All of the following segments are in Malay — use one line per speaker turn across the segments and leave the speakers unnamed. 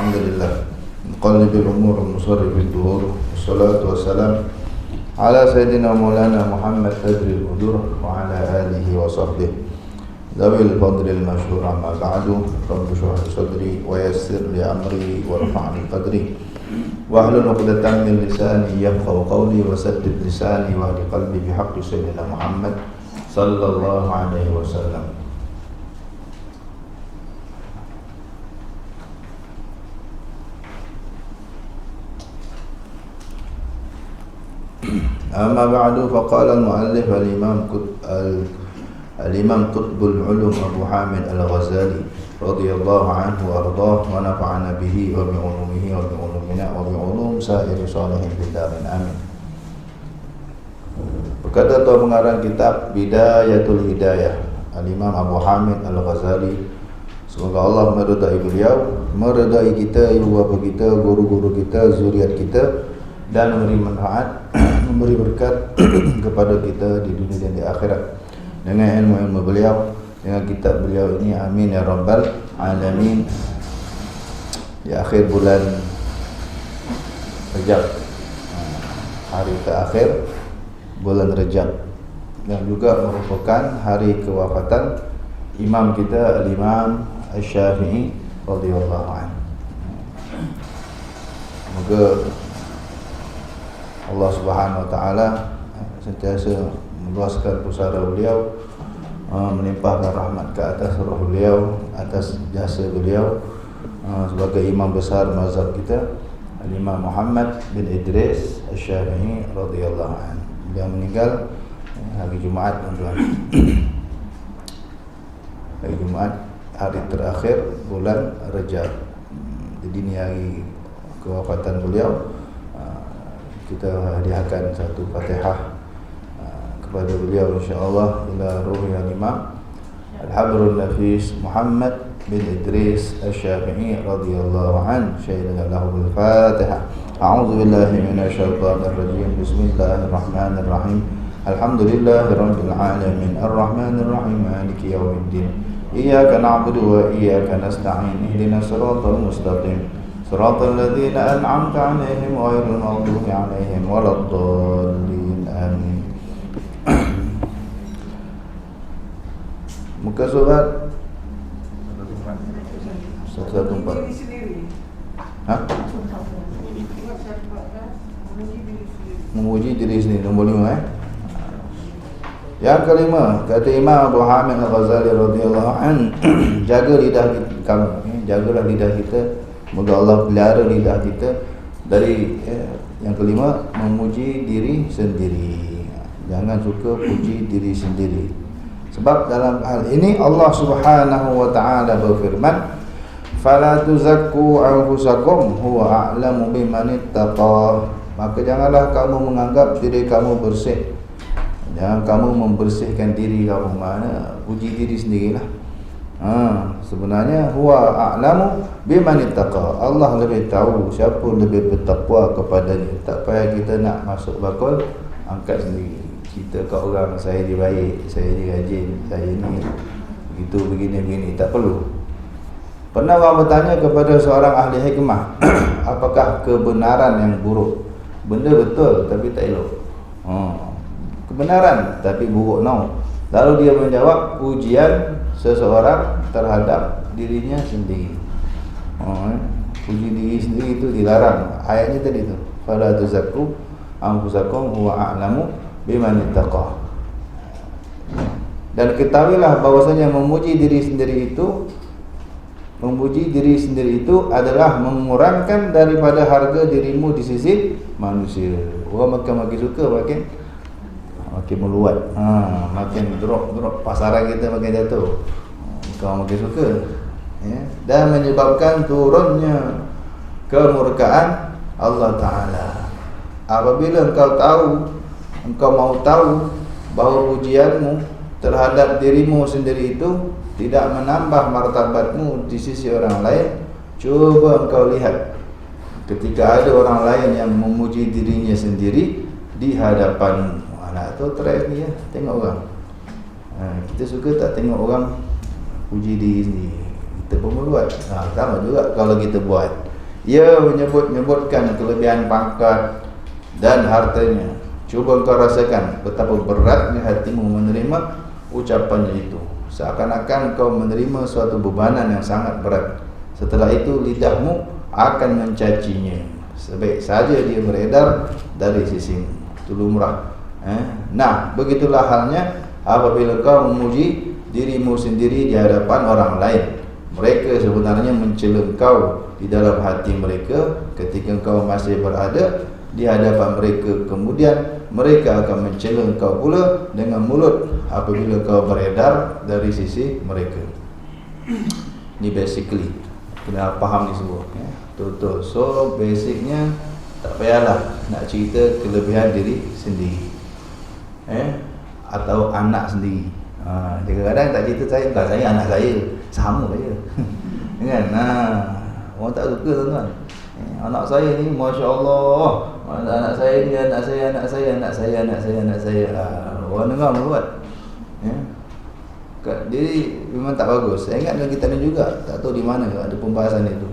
Alhamdulillah muqallibil umur musarrifid duhur wassalatu wassalam ala sayyidina maulana Muhammad fadril udur wa ala alihi wa sahbihi zawil fadlil masyhur amma ba'du rabbi shrah li sadri wa yassir li amri warfa'li qadri wahlul 'uqdatam min lisani yafqahu qawli wa saddid lisani wa hdi qalbi bihaqqi sayyidina Muhammad sallallahu alaihi wasallam. Amma ba'du faqala al-mu'allif al-imam Qutbul Ulum Abu Hamid Al-Ghazali radhiyallahu anhu wa ardhah wa nafa'ana bihi wa bi ulumihi wa bi ulumina wa bi ulum sa'iri salihin fid darin amin. Berkata tuan pengarang kitab Bidayatul Hidayah Al-Imam Abu Hamid Al-Ghazali, semoga Allah meridai beliau, meridai kita, ibu bapa kita, guru-guru kita, zuriat kita, dan memberi manfaat, memberi berkat kepada kita di dunia dan di akhirat dengan ilmu-ilmu beliau, dengan kitab beliau ini, amin ya rabbal alamin. Di akhir bulan Rajab, hari terakhir bulan Rajab, yang juga merupakan hari kewafatan imam kita Al-Imam Asy-Syafi'i radhiyallahu anhu. Semoga Allah Subhanahu wa taala sentiasa meluaskan pusara beliau, melimpahkan rahmat ke atas roh beliau, atas jasa beliau sebagai imam besar mazhab kita Al-Imam Muhammad bin Idris Asy-Syafi'i radhiyallahu anhu. Beliau meninggal hari Jumaat, tuan-tuan. Hari Jumaat, hari terakhir bulan Rajab. Jadi ini hari kewafatan beliau. Kita hadiahkan satu Fatihah kepada beliau insya-Allah, ila ruhi al-Imam Al-Habrul Nafis Muhammad bin Idris Asy-Syafi'i radhiyallahu anhu. Syai'an lahu al-Fatihah. A'udzu billahi minasyaitonir rajim. Bismillahirrahmanirrahim. Alhamdulillahirabbil alamin. Arrahmanir rahim. Maliki yaumiddin. Iyyaka na'budu wa iyyaka nasta'in. Ihdinas siratal mustaqim. Siratal ladzina an'amta 'alaihim ghairil maghdubi 'alaihim waladdallin. Amin. Muka surat 114. Hah? Memuji diri sendiri. Nombor 5 Yang kelima, kata Imam Abu Hamid Al-Ghazali radhiyallahu anhu, jaga lidah kamu, jagalah lidah kita. Semoga Allah pelihara lidah kita dari yang kelima, memuji diri sendiri. Jangan suka puji diri sendiri. Sebab dalam hal ini Allah Subhanahu wa taala berfirman, "Fala tuzakku anfusakum huwa a'lamu biman ittaqa." Maka janganlah kamu menganggap diri kamu bersih. Jangan kamu membersihkan diri kamu. Mana puji diri sendirilah. Sebenarnya huwa a'lamu biman ittaqa. Allah lebih tahu siapa lebih bertakwa kepadanya. Tak payah kita nak masuk bakul angkat sendiri. Kita kat orang, saya ni baik, saya ni rajin, saya ni begitu begini-begini, tak perlu. Pernah orang bertanya kepada seorang ahli hikmah, apakah kebenaran yang buruk? Benda betul tapi tak elok. Kebenaran tapi buruk no. Lalu dia menjawab, pujian seseorang terhadap dirinya sendiri. Puji diri sendiri itu dilarang. Ayatnya tadi tu, fala tuzakku anfusakum huwa a'lamu biman ittaqa. Dan ketahuilah bahwasanya memuji diri sendiri itu adalah mengurangkan daripada harga dirimu di sisi manusia. Orang makin suka makin meluat, makin drop pasaran kita makin jatuh. Kau makin suka, dan menyebabkan turunnya kemurkaan Allah Ta'ala. Apabila engkau mau tahu bahawa pujianmu terhadap dirimu sendiri itu tidak menambah martabatmu di sisi orang lain, cuba engkau lihat ketika ada orang lain yang memuji dirinya sendiri di hadapanmu. Anak tu try ni ya, tengok orang. Kita suka tak tengok orang puji diri sendiri, kita pun meluat. Sama juga kalau kita buat. Ia menyebut-nyebutkan kelebihan pangkat dan hartanya. Cuba engkau rasakan betapa beratnya hatimu menerima ucapannya itu. Seakan-akan engkau menerima suatu bebanan yang sangat berat. Setelah itu lidahmu akan mencacinya. Sebaik saja dia beredar dari sisimu. Itu lumrah. Nah, begitulah halnya apabila kau memuji dirimu sendiri di hadapan orang lain. Mereka sebenarnya mencela engkau di dalam hati mereka ketika engkau masih berada di hadapan mereka. Kemudian mereka akan mencela engkau pula dengan mulut apabila kau beredar dari sisi mereka. Ni basically kena faham ni semua, betul-betul. So basicnya tak payahlah nak cerita kelebihan diri sendiri, atau anak sendiri. Kadang-kadang tak cerita saya, bukan saya, anak saya sama saja. Kan? Orang tak suka tuan-tuan. Anak saya ni masya-Allah, anak saya ni anak saya. Orang dengar buat. Jadi memang tak bagus. Saya ingat dengan kita ni juga, tak tahu di mana ada pembahasan itu.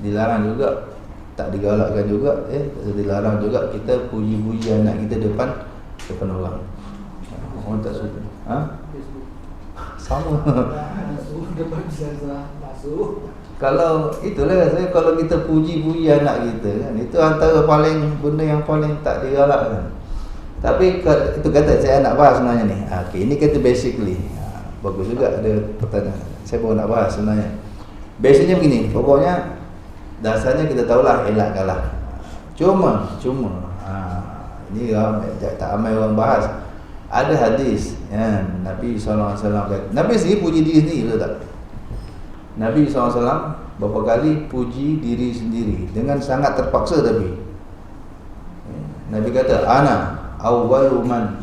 Dilarang juga, tak digalakkan juga, dilarang juga kita puji-puji anak kita depan orang. Orang tak suka. Sama. Kalau itulah saya, kalau kita puji-puji anak kita kan, itu antara benda yang paling tak digalakkan. Tapi itu kata saya nak bahas sebenarnya ni. Okey, ini kata basically. Bagus juga ada pertanyaan. Saya baru nak bahas sebenarnya. Basicnya begini, pokoknya dasarnya kita tahulah elakkanlah. Cuma ini tak ramai orang bahas. Ada hadis Nabi SAW kata, Nabi sendiri puji diri sendiri, betul tak? Nabi SAW beberapa kali puji diri sendiri dengan sangat terpaksa. Tapi Nabi kata, ana awwalu man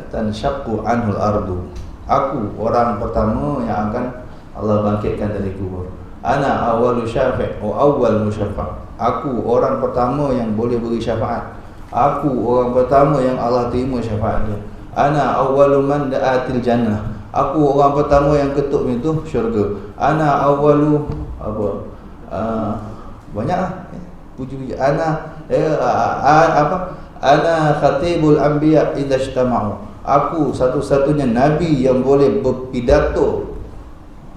tanshaqqu anhul ardu. Aku orang pertama yang akan Allah bangkitkan dari kubur. Ana awwalu syafi' wa awwal musyaffa'. Aku orang pertama yang boleh beri syafaat. Aku orang pertama yang Allah terima syafaatnya. Ana awwalu man da'atil jannah. Aku orang pertama yang ketuk pintu syurga. Ana awwalu banyak puji-puji. Ana khatibul anbiya idza ijtama'u. Aku satu-satunya nabi yang boleh berpidato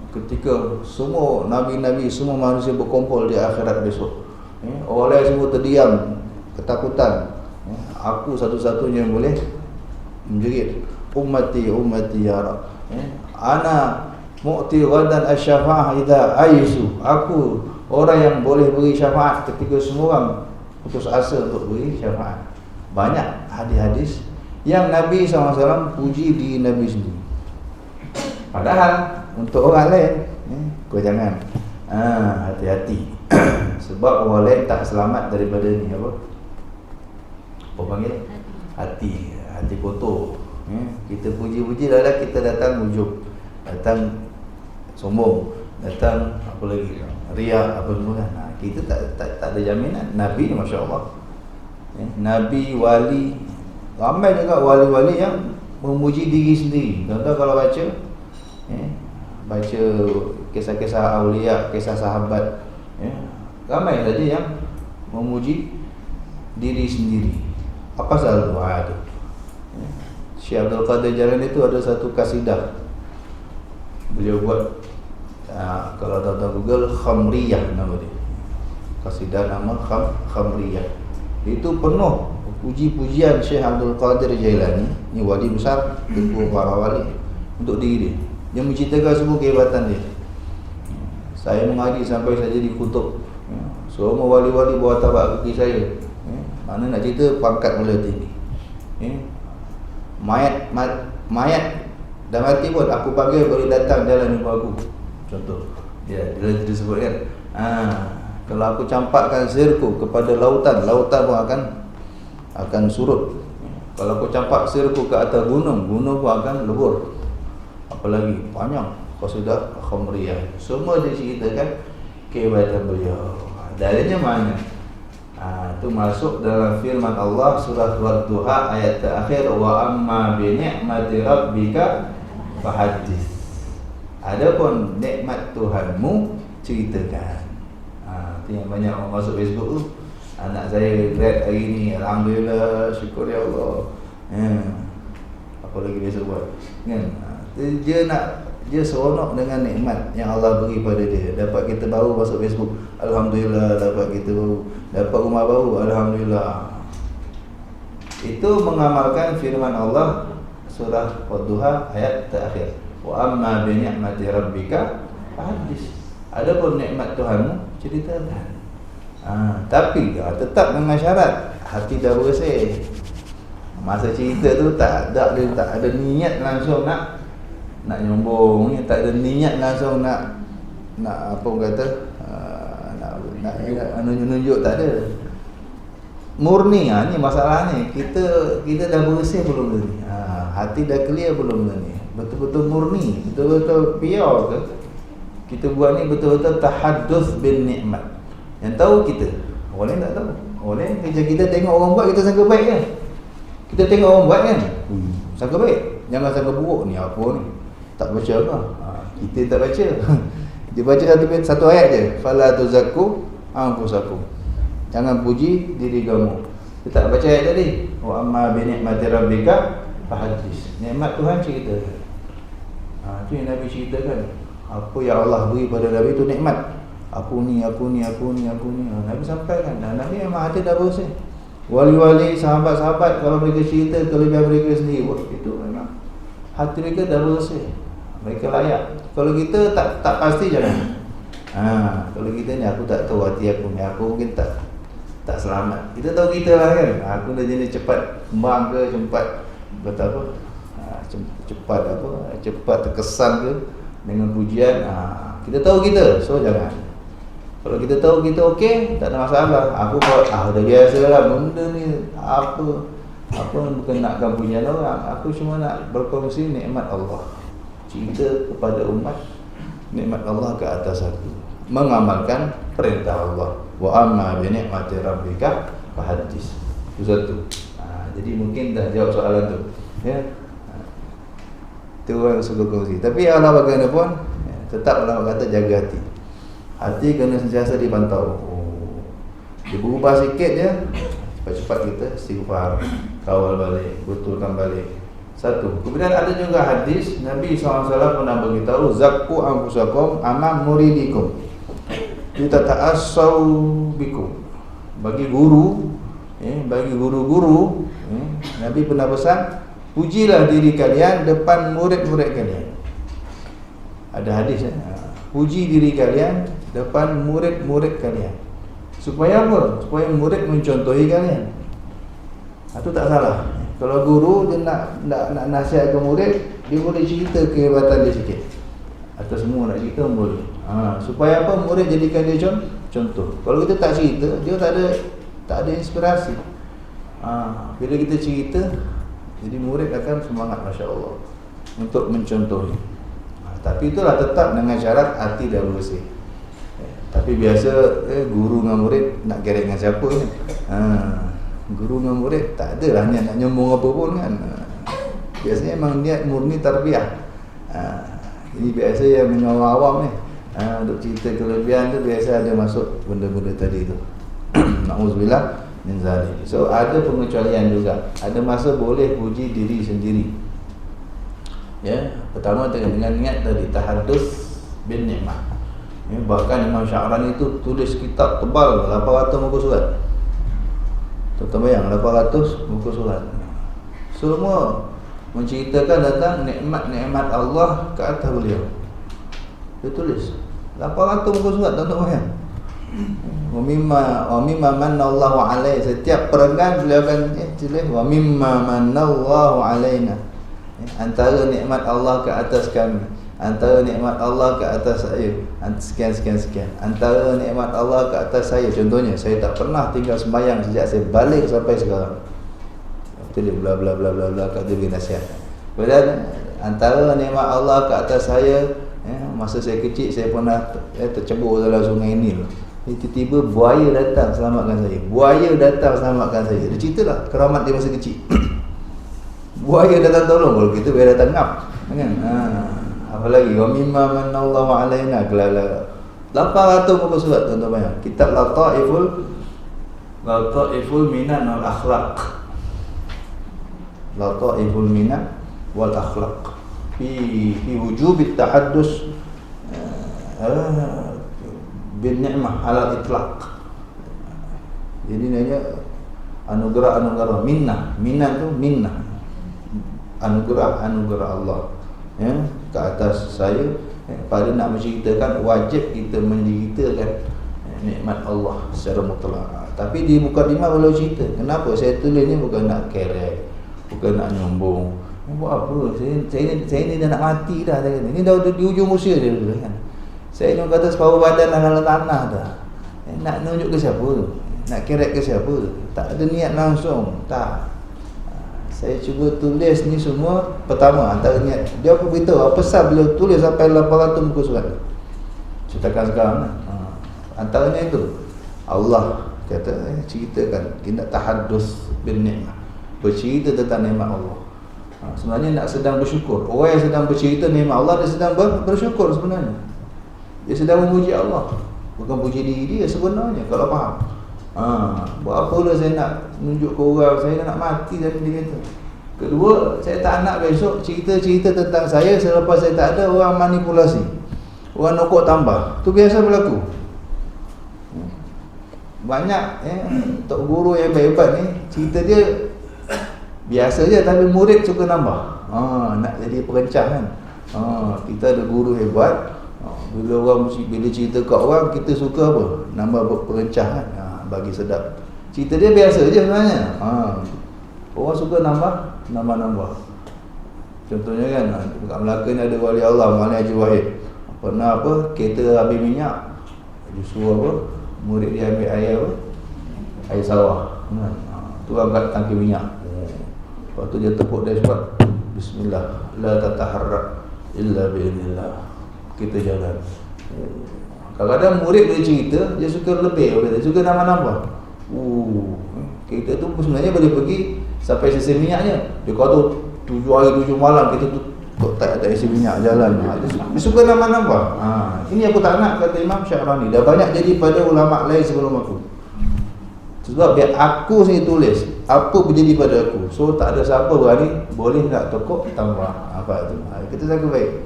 ketika semua nabi-nabi, semua manusia berkumpul di akhirat besok. Orang lain semua terdiam ketakutan. Aku satu-satunya yang boleh menjerit, ummati ya Rab. Ana mu'ti ghadan asy-syafa'ah idza aisu. Aku orang yang boleh beri syafaat ketika semua orang putus asa untuk beri syafaat. Banyak hadis-hadis yang Nabi SAW puji di Nabi sendiri. Padahal untuk orang lain, kau jangan hati-hati. Sebab orang lain tak selamat daripada ni apa panggil? Hati kotor. Kita puji-puji dah kita datang ujub, datang sombong, datang apa lagi, riak apa semua kan. Kita tak ada jaminan. Nabi ni masya-Allah, Nabi, wali, ramai juga wali-wali yang memuji diri sendiri. Contoh kalau baca kisah-kisah awliya, kisah sahabat, ramai saja yang memuji diri sendiri. Apa salah doa tu? Syekh Abdul Qadir Jailani itu ada satu kasidah beliau buat, kalau tahu Google, Khamriyah nama dia. Kasidah nama Khamriyah. Itu penuh puji-pujian Syekh Abdul Qadir Jailani, ni wali besar, ketua para wali, untuk diri dia. Dia menceritakan semua kehebatan dia. Saya mengaji sampai saya jadi kutub. Semua wali-wali bawa tapak kaki saya. Mana nak cerita, pangkat mula tinggi. Mayat dah mati pun aku bagi boleh datang jalan jumpa aku. Contoh. Dia sebut kan. Kalau aku campakkan sirku kepada lautan pun akan surut. Kalau aku campak sirku ke atas gunung pun akan lebur. Apalagi panjang qasidah Khamriyah. Semua diceritakan kehebatan beliau. Dalilnya mana? Itu masuk dalam firman Allah surah Wadduha ayat terakhir, wa amma bi ni'mati rabbika fahaddits. Adapun nikmat Tuhanmu ceritakan. Itu yang banyak orang masuk Facebook tu, anak saya grad hari ni, alhamdulillah, syukur ya Allah. Apa lagi biasa buat kan? Dia seronok dengan nikmat yang Allah beri pada dia. Dapat kereta baru masuk Facebook, alhamdulillah. Dapat kereta baru, dapat rumah baru, alhamdulillah. Itu mengamalkan firman Allah surah Wadduha ayat terakhir. Wa amma bi ni'mati rabbika fahaddits. Adapun nikmat Tuhanmu, ceritakan. Tapi tetap dengan syarat hati dah bersih. Masa cerita tu tak ada niat langsung nak nyombong, tak ada niat langsung nak apa orang kata, nak nunjuk, tak ada. Murni, ni masalah ni. Kita dah bersih belum ni? Hati dah clear belum ni? Betul-betul murni, betul-betul pure ke? Kita buat ni betul-betul tahaddus bin nikmat. Yang tahu kita, orang lain tak tahu. Orang lain kerja kita tengok orang buat, kita sangka baik kan? Kita tengok orang buat kan, sangka baik. Jangan sangka buruk. Ni apa ni? Tak baca apa? Kita tak baca. Dia baca satu ayat je. Fala tuzakku anfusakum. Jangan puji diri kamu. Dia tak baca ayat tadi. Wa amma bi ni'mati rabbika fahaddits. Nikmat Tuhan cerita. Itu yang Nabi ceritakan. Apa yang Allah beri pada Nabi itu nikmat. Aku ni. Nabi sampaikan. Dan Nabi memang hati dah bersih. Wali-wali, sahabat-sahabat, kalau mereka cerita kelebihan mereka sendiri, itu memang hati mereka dah bersih. Mereka layak. Kalau kita tak pasti jangan. Kalau kita ni, aku tak tahu hati aku ni, aku mungkin tak selamat. Kita tahu kita lah kan. Aku dah jenis cepat kembang ke, cepat terkesan ke dengan pujian. Kita tahu kita, so jangan. Kalau kita tahu kita okey, tak ada masalah. Aku buat dah biasa lah benda ni, apa bukan nakkan pujian orang. Aku cuma nak berkongsi nikmat Allah, cerita kepada umat nikmat Allah ke atas aku, mengamalkan perintah Allah. Wa amma bi ni'mati rabbika fahaddits. Itu satu. Jadi mungkin dah jawab soalan tu, ya. Itu yang suka kongsi. Tapi Allah bagaimanapun, tetap Allah kata jaga hati. Hati kena sentiasa dipantau. Dia berubah sikit je, cepat-cepat kita istighfar, kawal balik, betulkan balik. Satu. Kemudian ada juga hadis Nabi SAW pernah beritahu, zakku anfusakum amam muridikum, kita ta'assau bikum. Bagi guru, bagi guru-guru, Nabi pernah pesan, pujilah diri kalian depan murid-murid kalian. Ada hadis, puji diri kalian depan murid-murid kalian. Supaya apa? Supaya murid mencontohi kalian. Itu tak salah. Kalau guru dia nak nasihat ke murid, dia boleh cerita kehebatan dia sikit. Atau semua nak cerita boleh. Supaya apa? Murid jadikan dia contoh. Kalau kita tak cerita, dia tak ada inspirasi. Bila kita cerita, jadi murid akan semangat, masya-Allah, untuk mencontohi. Tapi itulah tetap dengan syarat hati dah bersih. Tapi biasa guru dengan murid nak kerek dengan siapa kan? Guru dengan murid tak adalah niat nak nyombong apa pun kan. Biasanya memang niat murni tarbiyah. Ini biasa yang dengan orang awam ni, untuk cerita kelebihan tu biasa ada masuk benda-benda tadi tu. Na'udzubillah min zalik. So ada pengecualian juga. Ada masa boleh puji diri sendiri. Ya, pertama dengan niat tadi tahaddus bin nikmat. Bahkan Imam Sya'rani itu tulis kitab tebal 800 muka surat. Tuan-tuan bayang 800 muka surat. Semua menceritakan tentang nikmat-nikmat Allah ke atas beliau. Dia tulis 800 muka surat, tuan-tuan bayang. Wa mimma manallahu alaihi. Setiap perenggan beliau akan tulis wa mimma manallahu alaina. Antara nikmat Allah ke atas kami, antara nikmat Allah ke atas saya, sekian. Antara nikmat Allah ke atas saya, contohnya saya tak pernah tinggal sembahyang sejak saya balik sampai sekarang. Itu dia bla bla bla bla bla, kat dia nasihat. Kemudian antara nikmat Allah ke atas saya, masa saya kecil saya pernah tercebur dalam sungai Nil. Tiba-tiba buaya datang selamatkan saya. Buaya datang selamatkan saya. Dia ceritalah keramat dia masa kecil. Buaya datang tolong. Kalau kita biar datang ngap kan? Apa lagi? Wa mimma manallahu alaina, kelala 800 muka surat tuan-tuan bayang. Kitab Lataiful Minan wal Akhlaq. Lataiful Minan wal Akhlaq fi wujub at-tahaddus bin ni'mah ala itlaq. Jadi nanya anugerah minnah tu minnah, anugerah Allah ya ke atas saya. Pada nak menceritakan, wajib kita menceritakan nikmat Allah secara mutlak. Tapi di mukadimah belum cerita. Kenapa saya tulis ni? Bukan nak kerek, bukan nak nyombong. Buat apa? Saya ni dah nak mati dah. Ini dah di ujung usia dia dulu kan. Saya ni kata separuh badan dalam tanah dah. Nak nunjuk ke siapa? Nak kerek ke siapa? Tak ada niat langsung. Tak. Saya cuba tulis ni semua. Pertama, antara niat dia, aku beritahu apa sebab beliau tulis sampai 800 muka surat. Ceritakan sekarang antaranya itu Allah kata ceritakan, kita tahaddus bin ni'mah, bercerita tentang nikmat Allah. Sebenarnya nak sedang bersyukur. Orang yang sedang bercerita nikmat Allah, dia sedang bersyukur sebenarnya. Dia sedang memuji Allah, bukan puji diri dia sebenarnya, kalau faham. Buat apa lah saya nak tunjuk ke orang, saya nak mati tadi dia kata. Kedua, saya tak nak besok cerita-cerita tentang saya selepas saya tak ada, orang manipulasi, orang nokok tambah. Tu biasa berlaku. Banyak tok guru yang hebat ni, cerita dia biasa je, tapi murid suka nambah. Nak jadi perencah kan. Kita ada guru hebat, bila cerita kat orang, kita suka apa? Nambah perencah kan. Bagi sedap. Cerita dia biasa je sebenarnya. Orang suka nambah. Contohnya kan, kat Melaka ni ada wali Allah, Malik Haji Wahid. Pernah kereta habis minyak, justru murid dia ambil air sawah. Tu angkat tangki minyak. Lepas tu dia tepuk dashboard, bismillah, la tataharrak illa bi'idhnillah. Kita jalan. Kadang-kadang murid boleh cerita, dia suka lebih, dia suka nambah-nambah. Kita tu sebenarnya boleh pergi sampai sisi minyaknya. Dia kata 7 hari 7 malam kita tu tak ada isi minyak jalan. Dia suka nambah-nambah. Ini aku tak nak, kata Imam Syahrani. Dah banyak jadi pada ulama' lain sebelum aku. Sebab biar aku sendiri tulis apa berjadi pada aku. So tak ada siapa berani, boleh tak tokok tambah. Apa tu? Kita jaga baik.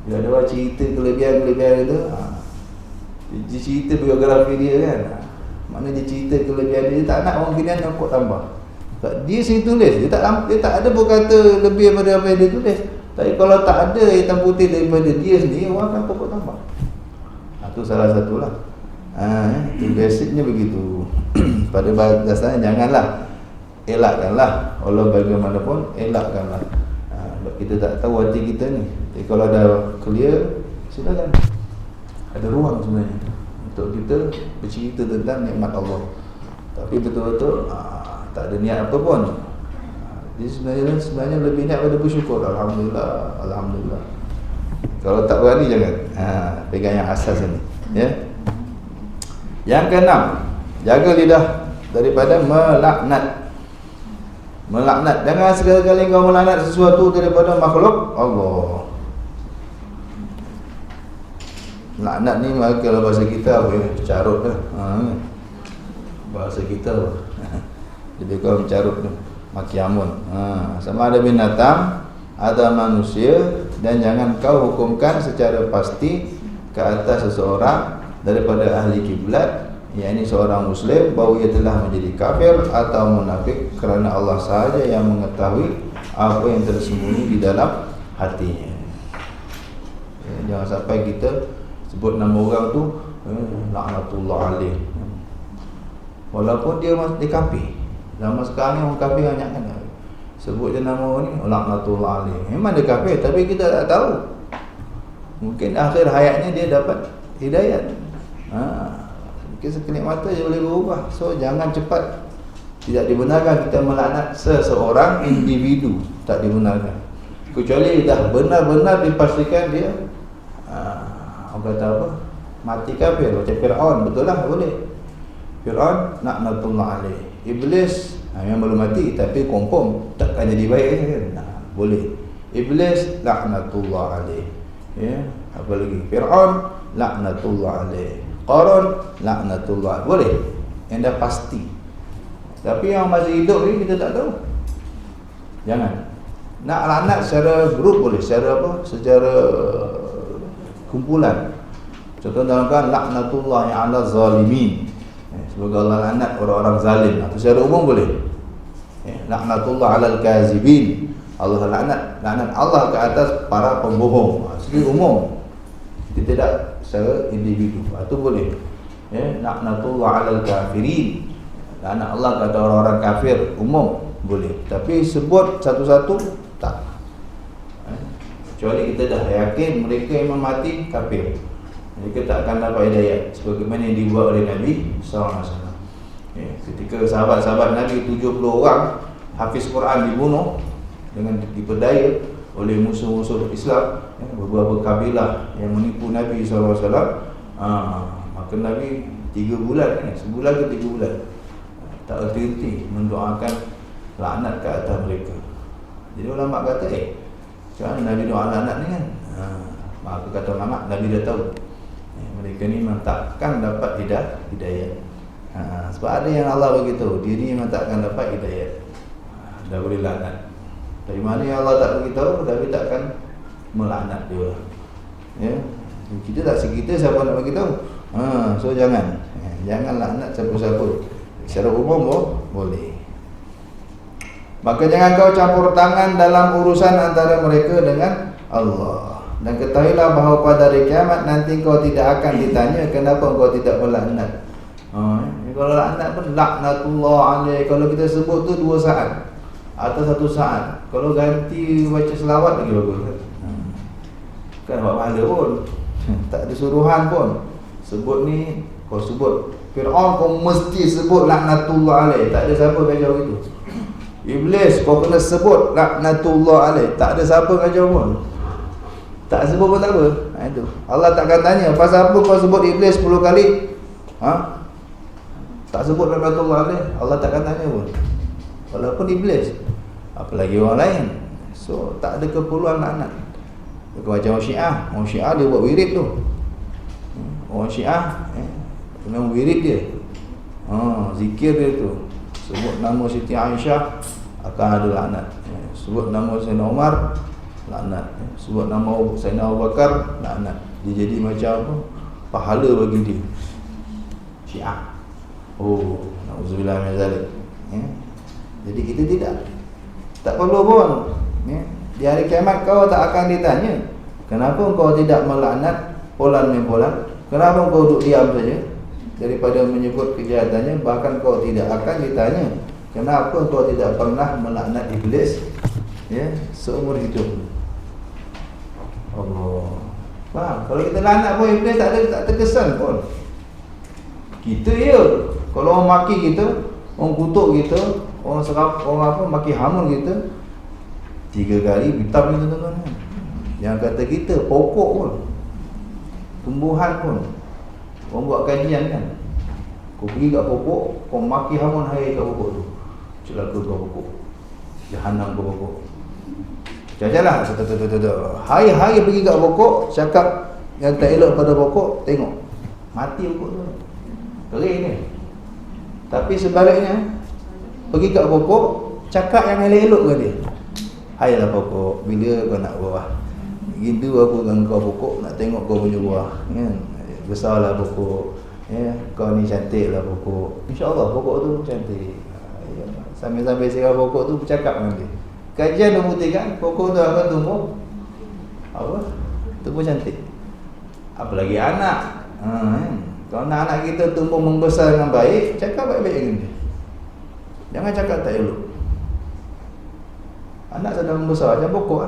Bila ada orang cerita kelebihan-kelebihan itu, dia cerita biografi dia kan. Mana dia cerita kelebihan dia tak nak orang kena nampak tambah. Dia sendiri tulis, dia tak ada berkata lebih daripada apa yang dia tulis. Tapi kalau tak ada hitam putih daripada dia sendiri, orang akan pokok tambah. Itu salah satulah. Itu basicnya begitu. Pada dasarnya janganlah, elakkanlah. Walau bagaimanapun, elakkanlah. Kita tak tahu hati kita ni. Jadi kalau dah clear, silakan. Ada ruang sebenarnya untuk kita bercerita tentang nikmat Allah. Tapi betul-betul tak ada niat apa pun. Jadi sebenarnya lebih niat pada bersyukur. Alhamdulillah. Kalau tak berani jangan. Pegang yang asas ini. Ya. Yang keenam, jaga lidah daripada melaknat. Melaknat. Jangan sekali-kali kau melaknat sesuatu daripada makhluk Allah. Laknat ni kalau bahasa kita carut dah. Bahasa kita jadi kau mencarut tu, maki amun. Sama ada binatang, ada manusia, dan jangan kau hukumkan secara pasti ke atas seseorang daripada ahli kiblat, yakni seorang muslim, bahawa ia telah menjadi kafir atau munafik, kerana Allah sahaja yang mengetahui apa yang tersembunyi di dalam hatinya. Jangan sampai kita sebut nama orang tu laknatullah alaih, walaupun dia kafir. Zaman sekarang ni orang kafir banyak kan, sebut je nama ni laknatullah alaih. Memang dia kafir, tapi kita tak tahu. Mungkin akhir hayatnya dia dapat hidayat. Mungkin sekelip mata dia boleh berubah. So jangan cepat. Tidak dibenarkan kita melaknat seseorang individu, tak dibenarkan. Kecuali dah benar-benar dipastikan dia orang kata apa? Mati kafir. Macam Fir'aun, betul lah, boleh. Fir'aun laknatullah alaih. Iblis memang belum mati, tapi confirm takkan jadi baik kan? Boleh. Iblis laknatullah alaih. Ya, apa lagi? Fir'aun laknatullah alaih. Qarun laknatullah. Boleh. Yang dah pasti. Tapi yang masih hidup ni kita tak tahu. Jangan. Nak laknat secara grup boleh, secara apa? Secara kumpulan. Contoh dalam Quran, laknatullah ala zalimin. Semoga Allah laknat orang-orang zalim. Itu secara umum boleh. Laknatullah ala al-kazibin. Allah laknat Allah ke atas para pembohong. Secara umum. Tidak secara individu. Itu boleh. Laknatullah ala al-kafirin. Laknat Allah ke atas orang-orang kafir umum boleh. Tapi sebut satu-satu tak. Kecuali kita dah yakin mereka yang mati kafir, mereka tak akan dapat hidayah sebagaimana yang dibuat oleh Nabi SAW. Ketika sahabat-sahabat Nabi 70 orang hafiz Quran dibunuh dengan diperdaya oleh musuh-musuh Islam, beberapa kabilah yang menipu Nabi SAW. Maka Nabi 3 bulan, sebulan ke 3 bulan tak henti mendoakan laknat ke atas mereka. Jadi ulama kata macam mana Nabi doa laknat ni kan? Maka kata ulama, Nabi dah tahu mereka ni memang takkan dapat hidayah. Sebab ada yang Allah beritahu dia ni memang takkan dapat hidayah. Dah boleh laknat. Dari mana yang Allah tak beritahu, Nabi takkan melaknat dia. Ya. Kita tak sekitar siapa nak beritahu. So jangan laknat siapa-siapa. Secara umum boleh. Maka jangan kau campur tangan dalam urusan antara mereka dengan Allah. Dan ketahuilah bahawa pada hari kiamat nanti kau tidak akan ditanya kenapa kau tidak melaknat. Kalau laknat pun laknatullah alaih. Kalau kita sebut tu 2 saat atau 1 saat. Kalau ganti baca selawat lagi bagus. Kan buat pahala pun. Tak ada suruhan pun. Sebut ni, kau sebut Fir'aun kau mesti sebut laknatullah alaih. Tak ada siapa kacau gitu. Iblis kau kena sebut laknatullah alaih. Tak ada siapa kacau pun. Tak sebut pun tak apa. Itu Allah takkan tanya pasal apa kau sebut Iblis 10 kali. Tak sebut laknatullah alaih, Allah takkan tanya pun. Walaupun Iblis, apalagi orang lain. So tak ada keperluan laknat. Macam orang Syiah. Orang Syiah dia buat wirid tu. Orang Syiah dengan wirid dia, zikir dia tu, sebut nama Siti Aisyah akan ada laknat. Sebut nama Sayyidina Umar, laknat. Sebut nama Sayyidina Abu Bakar, laknat. Dia jadi macam apa? Pahala bagi dia. Syiah. Na'udzubillah min zalik. Jadi kita tak perlu pun. Di hari kiamat kau tak akan ditanya kenapa kau tidak melaknat fulan min fulan. Kenapa kau duduk diam saja daripada menyebut kejahatannya. Bahkan kau tidak akan ditanya kenapa kau tidak pernah melaknat Iblis seumur hidup. Allah. Faham? Kalau kita laknat pun Iblis tak terkesan pun. Kita kalau orang maki kita, orang kutuk kita, orang serap, orang apa maki hamun kita 3 kali hitam kita tuan-tuan. Yang kata kita pokok pun, tumbuhan pun. Orang buat kajian kan, kau pergi kat pokok, kau maki hamun hai kat pokok tu, celaka kau pokok, jahanam kau pokok. Jajalah, hari-hari pergi kat pokok, cakap yang tak elok pada pokok, tengok mati pokok tu, kering ni. Tapi sebaliknya, pergi kat pokok, cakap yang elok-elok ke dia. Hailah pokok, bila kau nak buah? Gitu aku dengan kau pokok, nak tengok kau punya buah kan? Besarlah pokok, kau ni cantik lah pokok. InsyaAllah pokok tu cantik. Sambil-sambil sirah pokok tu bercakap dengan dia. Kajian membuktikan pokok tu akan tumbuh apa? Tumbuh cantik. Apalagi anak. Kalau anak kita tumbuh membesar dengan baik, cakap baik-baik dengan dia. Jangan cakap tak elok. Anak sedang membesar macam pokok.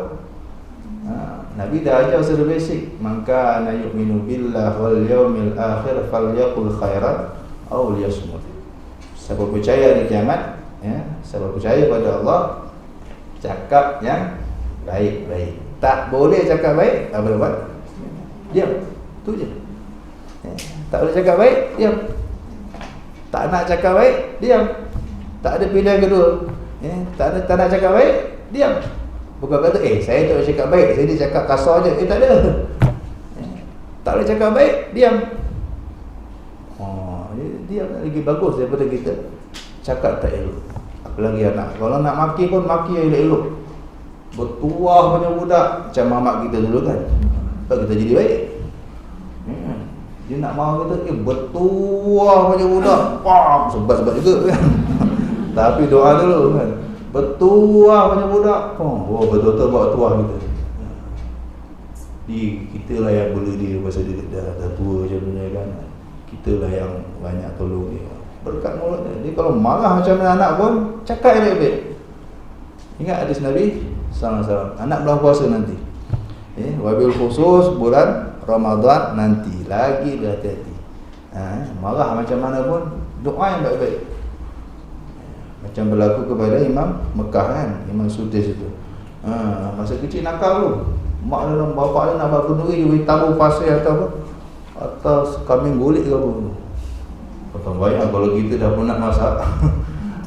Nabi dah ajar secara basic, maka ana yu'minu billah wal yaumil akhir falyaqul khairan aw liyasmut. Siapa percaya di kiamat, siapa percaya pada Allah, cakap yang baik-baik. Tak boleh cakap baik, tak boleh buat, diam. Tu je. Tak boleh cakap baik, diam. Tak nak cakap baik, diam. Tak ada pilihan kedua. Tak nak cakap baik, diam. Bukan kata saya tak cakap baik, saya dia cakap kasar je. Tak ada. Tak boleh cakap baik, diam. Diam lagi bagus daripada kita cakap tak elok. Apalagi anak. Kalau nak maki pun maki yang elok-elok. Bertuah punya budak macam mamak kita dulu kan. Tak kita jadi baik. Dia nak marah kita, bertuah punya budak. Sebat-sebat juga kan. Tapi doa dulu kan. Bertuah punya budak. Betul-betul buat tuah kita. Kita lah yang bela dia pasal dia dah tua macam ni kan. Kita lah yang banyak tolong dia. Berkat mulut dia. Dia kalau marah macam mana anak pun, cakap dia baik. Ingat hadis Nabi SAW. Anak bulan puasa nanti. Wabil khusus bulan Ramadan nanti. Lagi dia hati-hati. Marah macam mana pun, doa yang baik-baik. Macam berlaku kepada Imam Mekah kan, Imam Sudais itu. Masa kecil nakal tu. Mak dia, bapak dia nak buat kenduri, dia beri tabur pasir atau apa, atau kambing golek ke apa. Potong banyak kalau kita dah pun nak masak.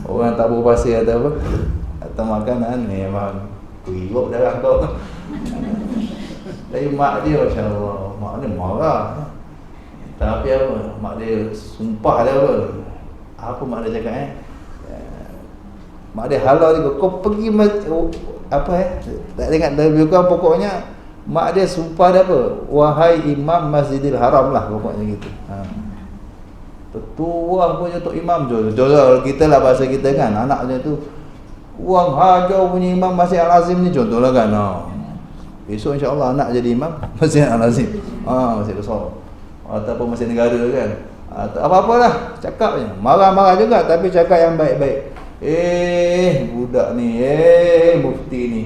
Orang tabur pasir atau apa, atau makanan, memang kuiruk darah kau. Tapi mak dia, Masya Allah, mak dia marah. Tapi apa, mak dia sumpah dia apa. Apa mak dia cakap mak dia halau juga, kau pergi tak ingat lebih kurang, pokoknya mak dia sumpah dia apa, wahai Imam Masjidil Haram lah, pokoknya gitu. Tertuah punya Tok Imam contoh kita lah, bahasa kita kan, anaknya tu uang hajau punya Imam Masjid Al-Azim ni contoh lah kan. Besok insyaAllah anak jadi Imam Masjid Al-Azim, Masjid besar ataupun Masjid Negara kan, apa-apalah cakapnya, marah-marah juga tapi cakap yang baik-baik. Budak ni, mufti ni,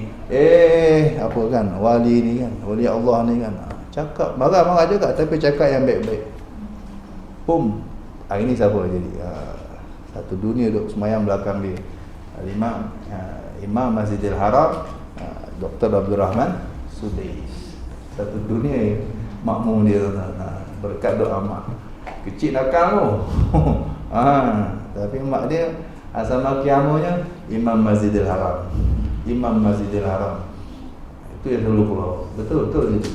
apa kan, wali ni kan, wali Allah ni kan, cakap marah-marah juga tapi cakap yang baik-baik. Hari ni siapa jadi? Satu dunia duk semayang belakang dia, Imam Masjidil Haram, Dr. Abdul Rahman Sudais. Satu dunia makmum dia, berkat doa mak. Kecil nakal tu. Tapi mak dia asal makiamunya Imam Masjidil Haram. Imam Masjidil Haram. Itu yang selalu pulau. Betul-betul itu.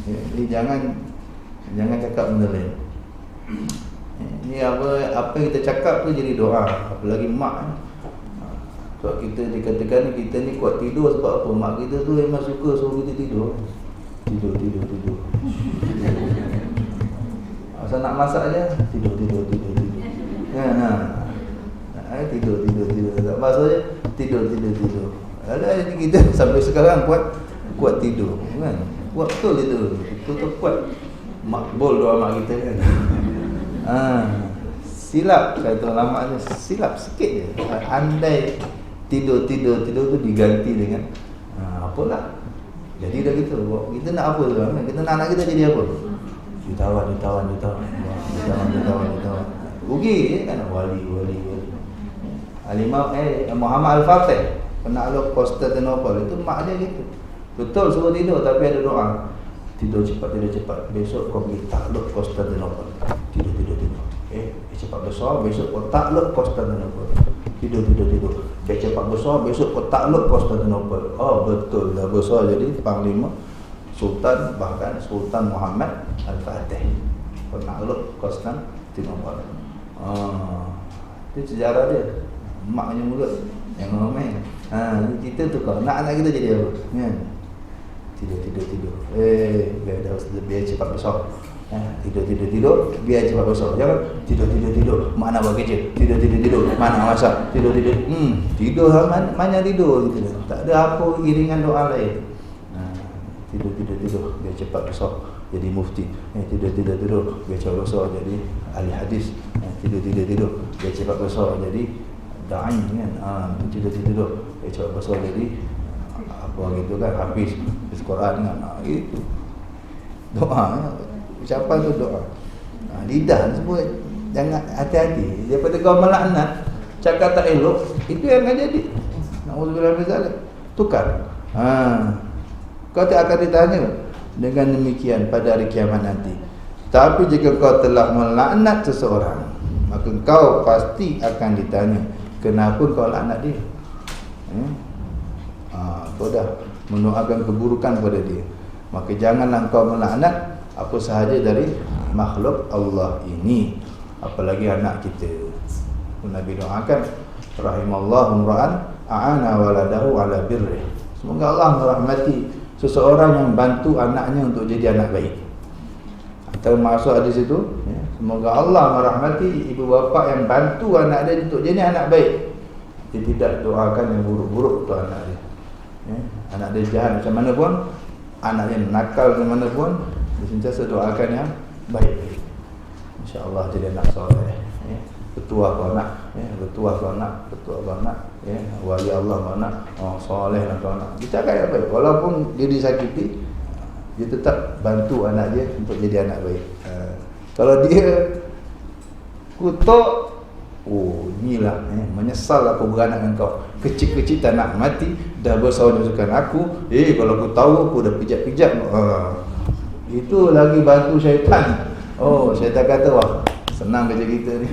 Jadi jangan cakap benda lain. Ini apa yang kita cakap tu jadi doa. Apalagi mak. Sebab kita dikatakan kita ni kuat tidur sebab apa? Mak kita tu memang suka suruh kita tidur. Tidur. Asal nak masak je, tidur. Tidur. Tak maksudnya tidur. Ada kita sampai sekarang kuat tidur kan. Kuat betul tidur. Betul kuat. Makbul doa mak kita kan. Silap kata ulama ni, silap sikit je. Andai tidur tu diganti dengan apalah. Jadi dah gitu. Kita nak apa tu kan? Kita nak anak kita jadi apa? Ditawan. Rugi kan, wali. Al-Imam Muhammad Al-Fatih penakluk Konstantinopel itu mak dia gitu. Betul suruh tidur tapi ada doa. Tidur cepat. Besok kau pergi takluk Konstantinopel. Tidur. Cepat besar, besok kau takluk Konstantinopel. Tidur. Cepat besar, besok kau takluk Konstantinopel. Betul dah besar jadi panglima Sultan, bahkan Sultan Muhammad Al-Fatih penakluk Konstantinopel. Itu sejarah dia. Maknya mulut yang main. Kita tu kalau nak anak kita jadi apa? Kan? Tidur. Biar cepat besar. Tidur. Biar cepat besar. Jangan tidur. Mana buat kerja? Tidur. Mana masak? Tidur. Tidur mana tidur gitu. Tak ada apa iringan doa lain. Tidur. Biar cepat besar jadi mufti. Tidur. Biar cepat besar jadi ahli hadis. Tidur. Biar cepat besar jadi da'i kan. Tidur. Biar cepat besar jadi apa gitu kan, hafiz Quran kan. Gitu. Doa, ucapan tu doa. Lidah sebut jangan, hati-hati daripada kau melaknat, cakap tak elok, itu yang akan jadi. Nauzubillah min zalik. Tukar. Kau tak akan ditanya dengan demikian pada hari kiamat nanti. Tapi jika kau telah melaknat seseorang, maka kau pasti akan ditanya, kenapa kau laknat dia? Kau dah mendoakan keburukan pada dia, maka janganlah kau melaknat apa sahaja dari makhluk Allah ini, apalagi anak kita. Nabi doakan, rahimallahu imra'an a'ana waladahu ala birri. Semoga Allah merahmati seseorang yang bantu anaknya untuk jadi anak baik. Termasuk hadis itu, ya, semoga Allah merahmati ibu bapa yang bantu anak dia untuk jadi anak baik. Dia tidak doakan yang buruk-buruk untuk anak dia. Ya, anak dia jahat macam mana pun, anak dia nakal macam mana pun, dia sentiasa doakan yang baik. InsyaAllah jadi anak soleh. Ya, bertuah kau anak, ya, bertuah kau anak, bertuah kau anak, ya, wali Allah kau anak, oh soleh kau anak. Dia cakap yang baik, walaupun dia disakiti, dia tetap bantu anak dia untuk jadi anak baik. Kalau dia kutuk, oh inilah, menyesal aku beranak dengan kau. Kecil-kecil tak nak mati, dah bersaudarakan aku. Kalau aku tahu aku dah pijak-pijak. Itu lagi bantu syaitan. Oh, syaitan kata, wah senang kerja kita ni.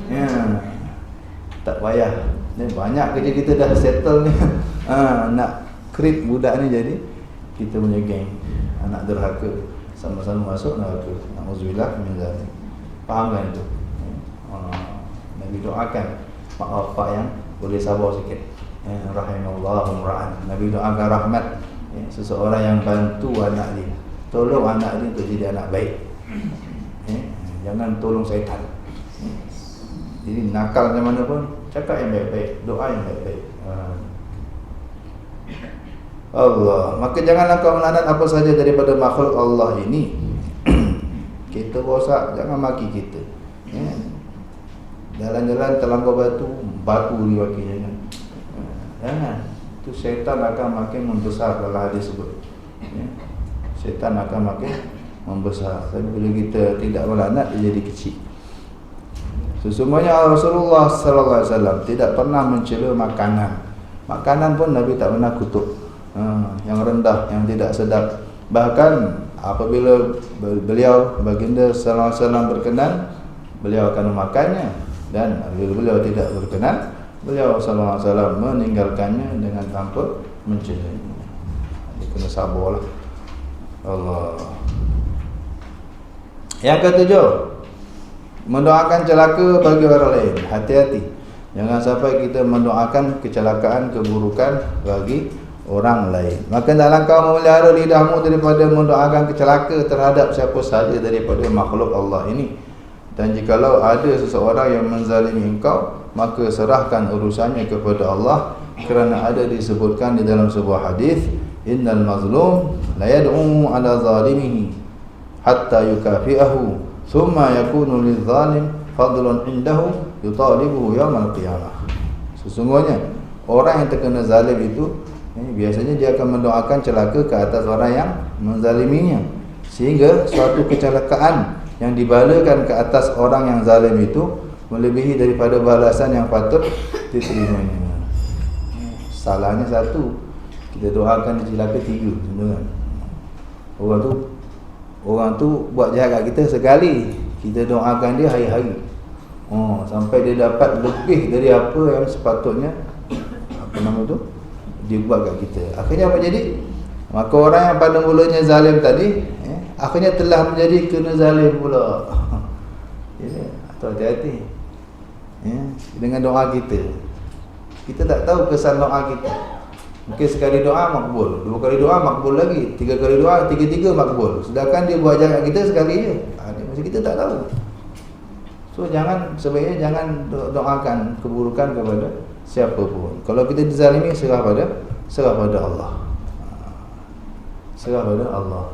Ya, tak payah. Banyak kerja kita dah settle ni. Nak create budak ni jadi kita punya geng. Anak derhaka, sama-sama masuk neraka. Nauzubillah min zalik. Faham kan itu? Nabi doakan mak bapak yang boleh sabar sikit. Rahimallahu imra'an. Nabi doakan rahmat, seseorang yang bantu anak dia, tolong anak dia untuk jadi anak baik. Jangan tolong syaitan. Jadi nakal macam mana pun, cakap yang baik-baik, doa yang baik-baik. Allah, maka janganlah kau melaknat apa saja daripada makhluk Allah ini. Kita rosak, jangan maki kita. Jalan-jalan terlanggar batu diwakil jangan. Jangan. Itu syaitan akan makin membesar kalau hadis sebut. Syaitan akan makin membesar. Tapi bila kita tidak melaknat, dia jadi kecil. Sesungguhnya Rasulullah sallallahu alaihi wasallam tidak pernah mencela makanan. Makanan pun Nabi tak pernah kutuk. Yang rendah, yang tidak sedap. Bahkan apabila beliau baginda sallallahu alaihi wasallam berkenan, beliau akan memakannya, dan apabila beliau tidak berkenan, beliau sallallahu alaihi wasallam meninggalkannya dengan tanpa mencela. Dia kena sabarlah. Allah. Yang ketujuh, mendoakan celaka bagi orang lain. Hati-hati, jangan sampai kita mendoakan kecelakaan, keburukan bagi orang lain. Maka dalam kau memelihara lidahmu daripada mendoakan kecelaka terhadap siapa sahaja daripada makhluk Allah ini. Dan jikalau ada seseorang yang menzalimi engkau, maka serahkan urusannya kepada Allah, kerana ada disebutkan di dalam sebuah hadis, innal mazlum la yad'u ala zalimihi hatta yukafi'ahu thumma yakunu lidh-dhalim fadlun indahu yutalibuhu yawmal qiyamah. Sesungguhnya orang yang terkena zalim itu, biasanya dia akan mendoakan celaka ke atas orang yang menzaliminya, sehingga suatu kecelakaan yang dibalakan ke atas orang yang zalim itu melebihi daripada balasan yang patut diterimanya. Salahnya satu, kita doakan dia celaka tiga. Orang tu buat jahat kat kita sekali, kita doakan dia hari-hari. Sampai dia dapat lebih dari apa yang sepatutnya dia buat kat kita. Akhirnya apa jadi? Maka orang yang pada mulanya zalim tadi, akhirnya telah menjadi kena zalim pula. Hati-hati dengan doa kita. Kita tak tahu kesan doa kita. Mungkin sekali doa makbul, dua kali doa makbul lagi, tiga kali doa, tiga-tiga makbul. Sedangkan dia buat jahat kita sekali je. Macam kita tak tahu. So sebaiknya jangan doakan keburukan kepada siapa pun. Kalau kita dizalimi, serah pada Allah. Serah pada Allah.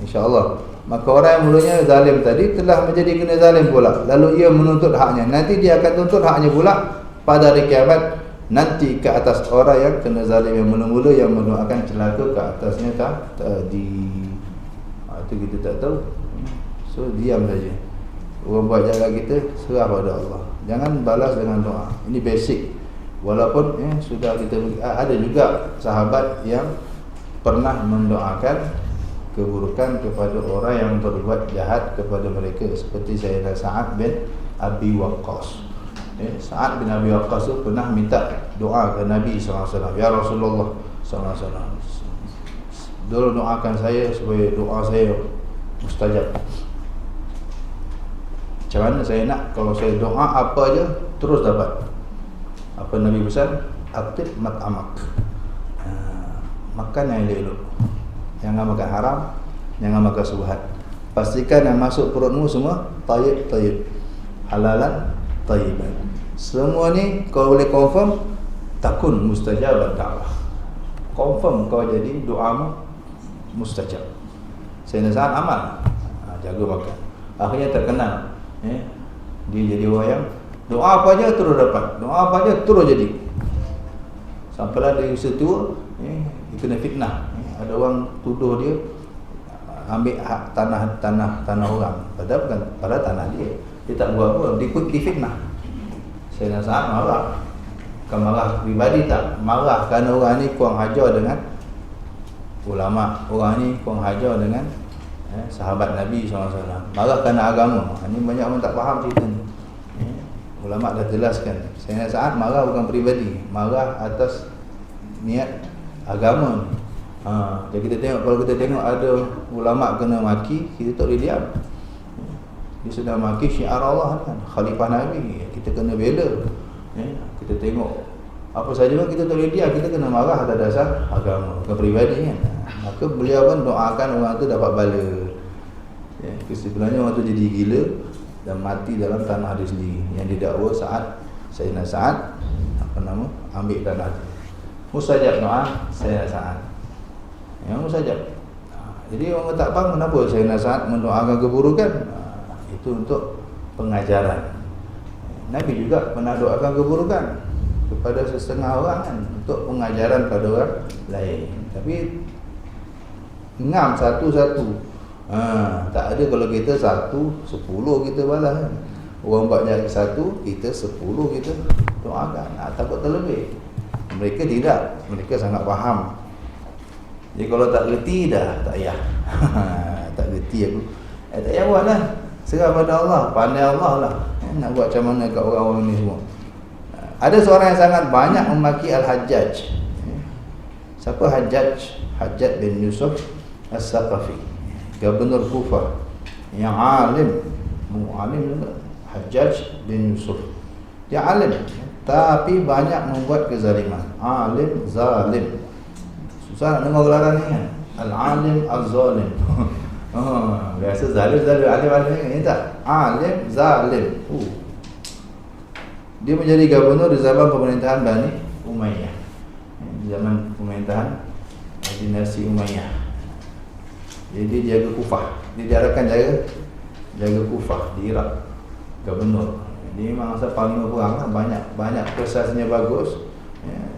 InsyaAllah. Maka orang yang mulanya zalim tadi telah menjadi kena zalim pula. Lalu ia menuntut haknya. Nanti dia akan tuntut haknya pula pada hari kiamat, nanti ke atas orang yang kena zalim yang mula-mula, yang mendoakan celaka ke atasnya tadi. Itu kita tak tahu. So diam saja. Orang buat jaga kita, serah pada Allah. Jangan balas dengan doa. Ini basic. Walaupun sudah kita ada juga sahabat yang pernah mendoakan keburukan kepada orang yang berbuat jahat kepada mereka, seperti Sayyidina Sa'ad bin Abi Waqqas. Sa'ad bin Abi Waqqas itu pernah minta doa ke Nabi SAW. Ya Rasulullah SAW, dulu doakan saya supaya doa saya mustajab. Macam mana saya nak kalau saya doa apa aja terus dapat? Apa Nabi pesan? Atib mat'amak. Makan yang elok-elok. Jangan makan haram, jangan makan subhat. Pastikan yang masuk perutmu semua tayyib, halalan tayyiban. Semua ni kau boleh confirm, takun mustajab da'wah. Confirm kau jadi doamu mustajab. Sayyidina Sa'ad amal, jaga makan. Akhirnya terkenal. Dia jadi orang yang doa apa aja terus dapat, doa apa aja terus jadi. Sampailah dia usia tua, dia kena fitnah. Ada orang tuduh dia ambil hak tanah orang, padahal bukan pada tanah dia. Dia tak buat apa, dia ikut difitnah. Saya Sa'ad marah. Bukan marah pribadi, tak marah kerana orang ni kurang hajar dengan ulama, orang ni kurang hajar dengan sahabat Nabi SAW. Marah kerana agama. Ini banyak orang tak faham cerita ni. Ulama dah jelaskan. Saya Sa'ad marah bukan pribadi, marah atas niat agama ni. Jadi kita tengok, kalau kita tengok ada ulama kena maki, kita tak boleh diam. Dia sedang maki syiar Allah kan, khalifah Nabi, kita kena bela. Kita tengok apa saja pun kita tak boleh diam, kita kena marah atas dasar agama, bukan peribadi kan. Maka beliau pun doakan orang tu dapat bala. Sebenarnya orang tu jadi gila dan mati dalam tanah dia sendiri yang didakwa Sayyidina Sa'ad ambil tanah tu. Mustajab doa Sayyidina Sa'ad. Yang mustajab. Jadi orang tak faham kenapa Sayyidina Sa'ad mendoakan keburukan. Itu untuk pengajaran. Nabi juga pernah doakan keburukan kepada setengah orang kan, untuk pengajaran pada orang lain. Tapi ngam satu-satu. Tak ada kalau kita 1-10 kita balas kan. Orang banyak 1, kita 10 kita doakan. Takut terlebih. Mereka tidak, mereka sangat faham. Jadi kalau tak reti dah tak payah. Tak reti aku. Tak payah buat lah. Serah pada Allah, pandai Allah lah. Nak buat macam mana kat orang-orang ni semua. Ada seorang yang sangat banyak memaki Al-Hajjaj. Siapa Hajjaj? Hajjaj bin Yusuf As-Saqafi, Gubernur Kufah, yang alim juga. Hajjaj bin Yusuf, dia alim tapi banyak membuat kezaliman. Alim, zalim. Susah nak dengar gelaran ni kan. Al-alim, al-zalim. Biasa zalim, alim ni tak. Alim, zalim. Dia menjadi gubernur di zaman pemerintahan Bani Umayyah. Zaman pemerintahan dinasti Umayyah. Jadi dia jaga Kufah. Dia diarahkan jaga Kufah di Iraq. Gubernur. Dia memang asal panglima perang lah. Banyak prestasinya bagus.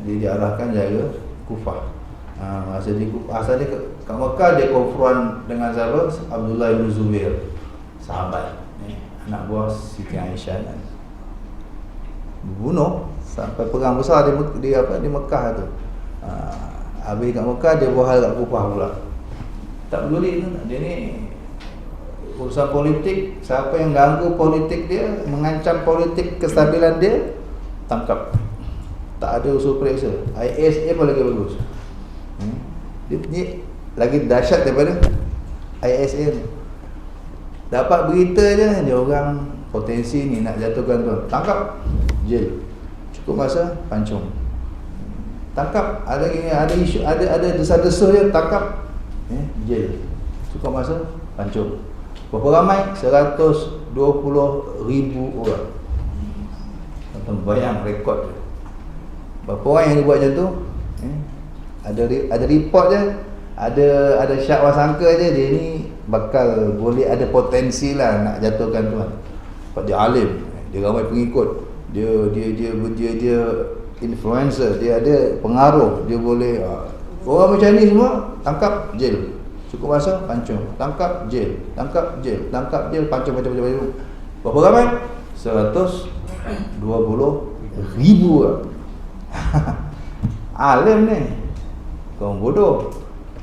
Dia diarahkan jaga Kufah. Masa dia asal dia kat Mekah, dia konfront dengan sahabat Abdullah bin Zubair, sahabat anak buah Siti Aisyah kan. Bunuh sampai perang besar di Mekah tu. Habis kat Mekah dia buahal kat Kufah pula. Tak peduli tu. Dia ni urusan politik, siapa yang ganggu politik dia, mengancam politik kestabilan dia, tangkap. Tak ada usul periksa. ISA pun lagi bagus. Dia lagi dahsyat daripada ISA ni. Dapat berita je dia orang potensi ni nak jatuhkan tuan, tangkap, jail. Cukup masa pancung. Tangkap, ada isu, ada desa-desa je, tangkap, jail. Cukup masa pancung. Berapa ramai? 120,000 orang. Tuan bayang rekod dia. Berapa orang yang dibuat macam tu? Ada report je, ada syak wasangka je, dia ni bakal boleh ada potensi lah nak jatuhkan tuan. Sebab dia alim, dia ramai pengikut, dia influencer, dia ada pengaruh, dia boleh orang macam ni semua tangkap, jail. Cukup masa pancung, tangkap, jail, tangkap, jail, tangkap, jail, pancung macam-macam. Berapa ramai? 120,000 orang. Alim ni, kau bodoh.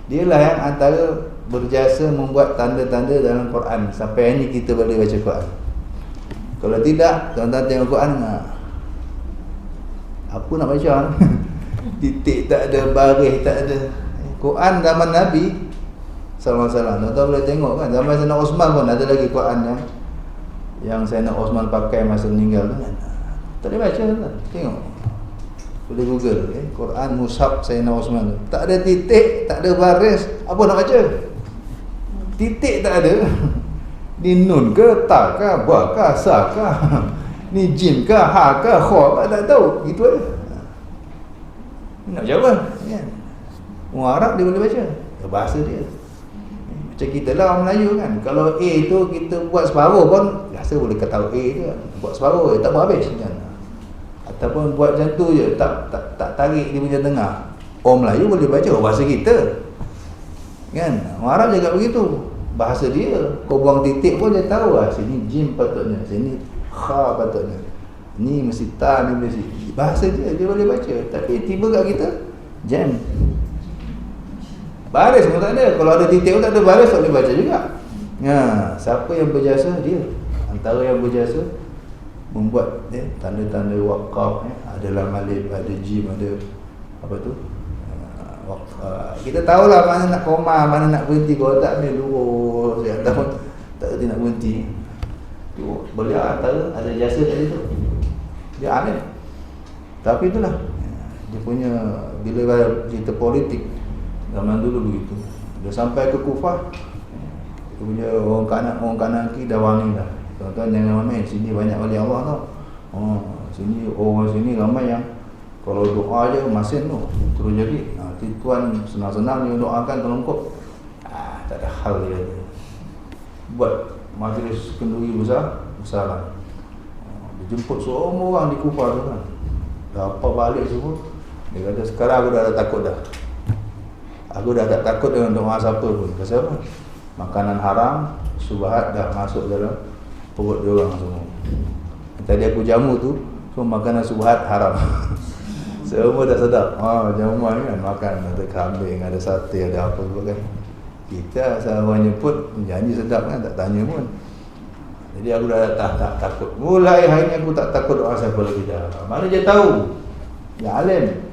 Dialah yang antara berjasa membuat tanda-tanda dalam Quran. Sampai ini kita boleh baca Quran. Kalau tidak, tuan-tuan tengok Quran, apa nak baca? Titik tak ada, baris tak ada. Quran zaman Nabi Salam-salam. Tuan-tuan boleh tengok kan, zaman Sayyidina Osman pun ada lagi Quran yang Sayyidina Osman pakai masa meninggal tu kan. Tak boleh baca kan? Tengok. Boleh Google Quran Mushaf Sayyidina Osman tu. Tak ada titik, tak ada baris, apa nak baca? Titik tak ada. Ni nun ke, ta ke, ba ke, sa ke, ni jim ke, ha ke, kha, tak tahu. Gitu aja. Nak jawab kan? Orang Arab dia boleh baca. Bahasa dia. Macam kita lah orang Melayu kan. Kalau A tu kita buat separuh pun rasa boleh kata A tu kan. Buat separuh je, tak habis kan. Ataupun buat macam tu je, tak tarik dia punya tengah. Orang Melayu boleh baca bahasa kita. Kan? Orang Arab juga begitu. Bahasa dia. Kau buang titik pun dia tahu lah. Sini jim patutnya, sini kha patutnya. Ni mesti ta, ni mesti. Bahasa dia boleh baca. Tapi tiba kat kita jam. Baris pun tak ada. Kalau ada titik pun tak ada baris, tak boleh baca juga. Siapa yang berjasa? Dia. Antara yang berjasa membuat tanda-tanda wakaf, ada lam alif, ada jim, ada apa tu? Kita tahulah mana nak koma, mana nak berhenti. Kalau tak ni lurus, tak erti nak berhenti. Boleh antara ada jasa tadi tu. Dia alim. Tapi itulah dia punya, bila cerita politik zaman dulu begitu. Dia sampai ke Kufah, dia punya orang kanan kiri dah wangi dah. Tuan-tuan jangan main, sini banyak wali Allah tau. Sini orang sini ramai yang kalau doa je masin tu terus jadi. Tuan senang-senang dia doakan terlengkap. Tak ada hal dia. Buat majlis kenduri besar lah. Dia jemput semua orang di Kufah tu kan. Dah apa balik semua. Dia kata sekarang aku dah takut dah. Aku dah tak takut dengan doa siapa pun. Pasal apa? Makanan haram, syubhat dah masuk dalam perut dia orang semua. Tadi aku jamu tu, semua makanan syubhat haram. Semua dah sedap. Jamu kan makan ada kambing, ada sate, ada apa pun kan. Kita asal orang nyebut janji sedap kan, tak tanya pun. Jadi aku dah tak takut. Mulai hari ni aku tak takut doa siapa lagi dah. Mana dia tahu? Ya alim.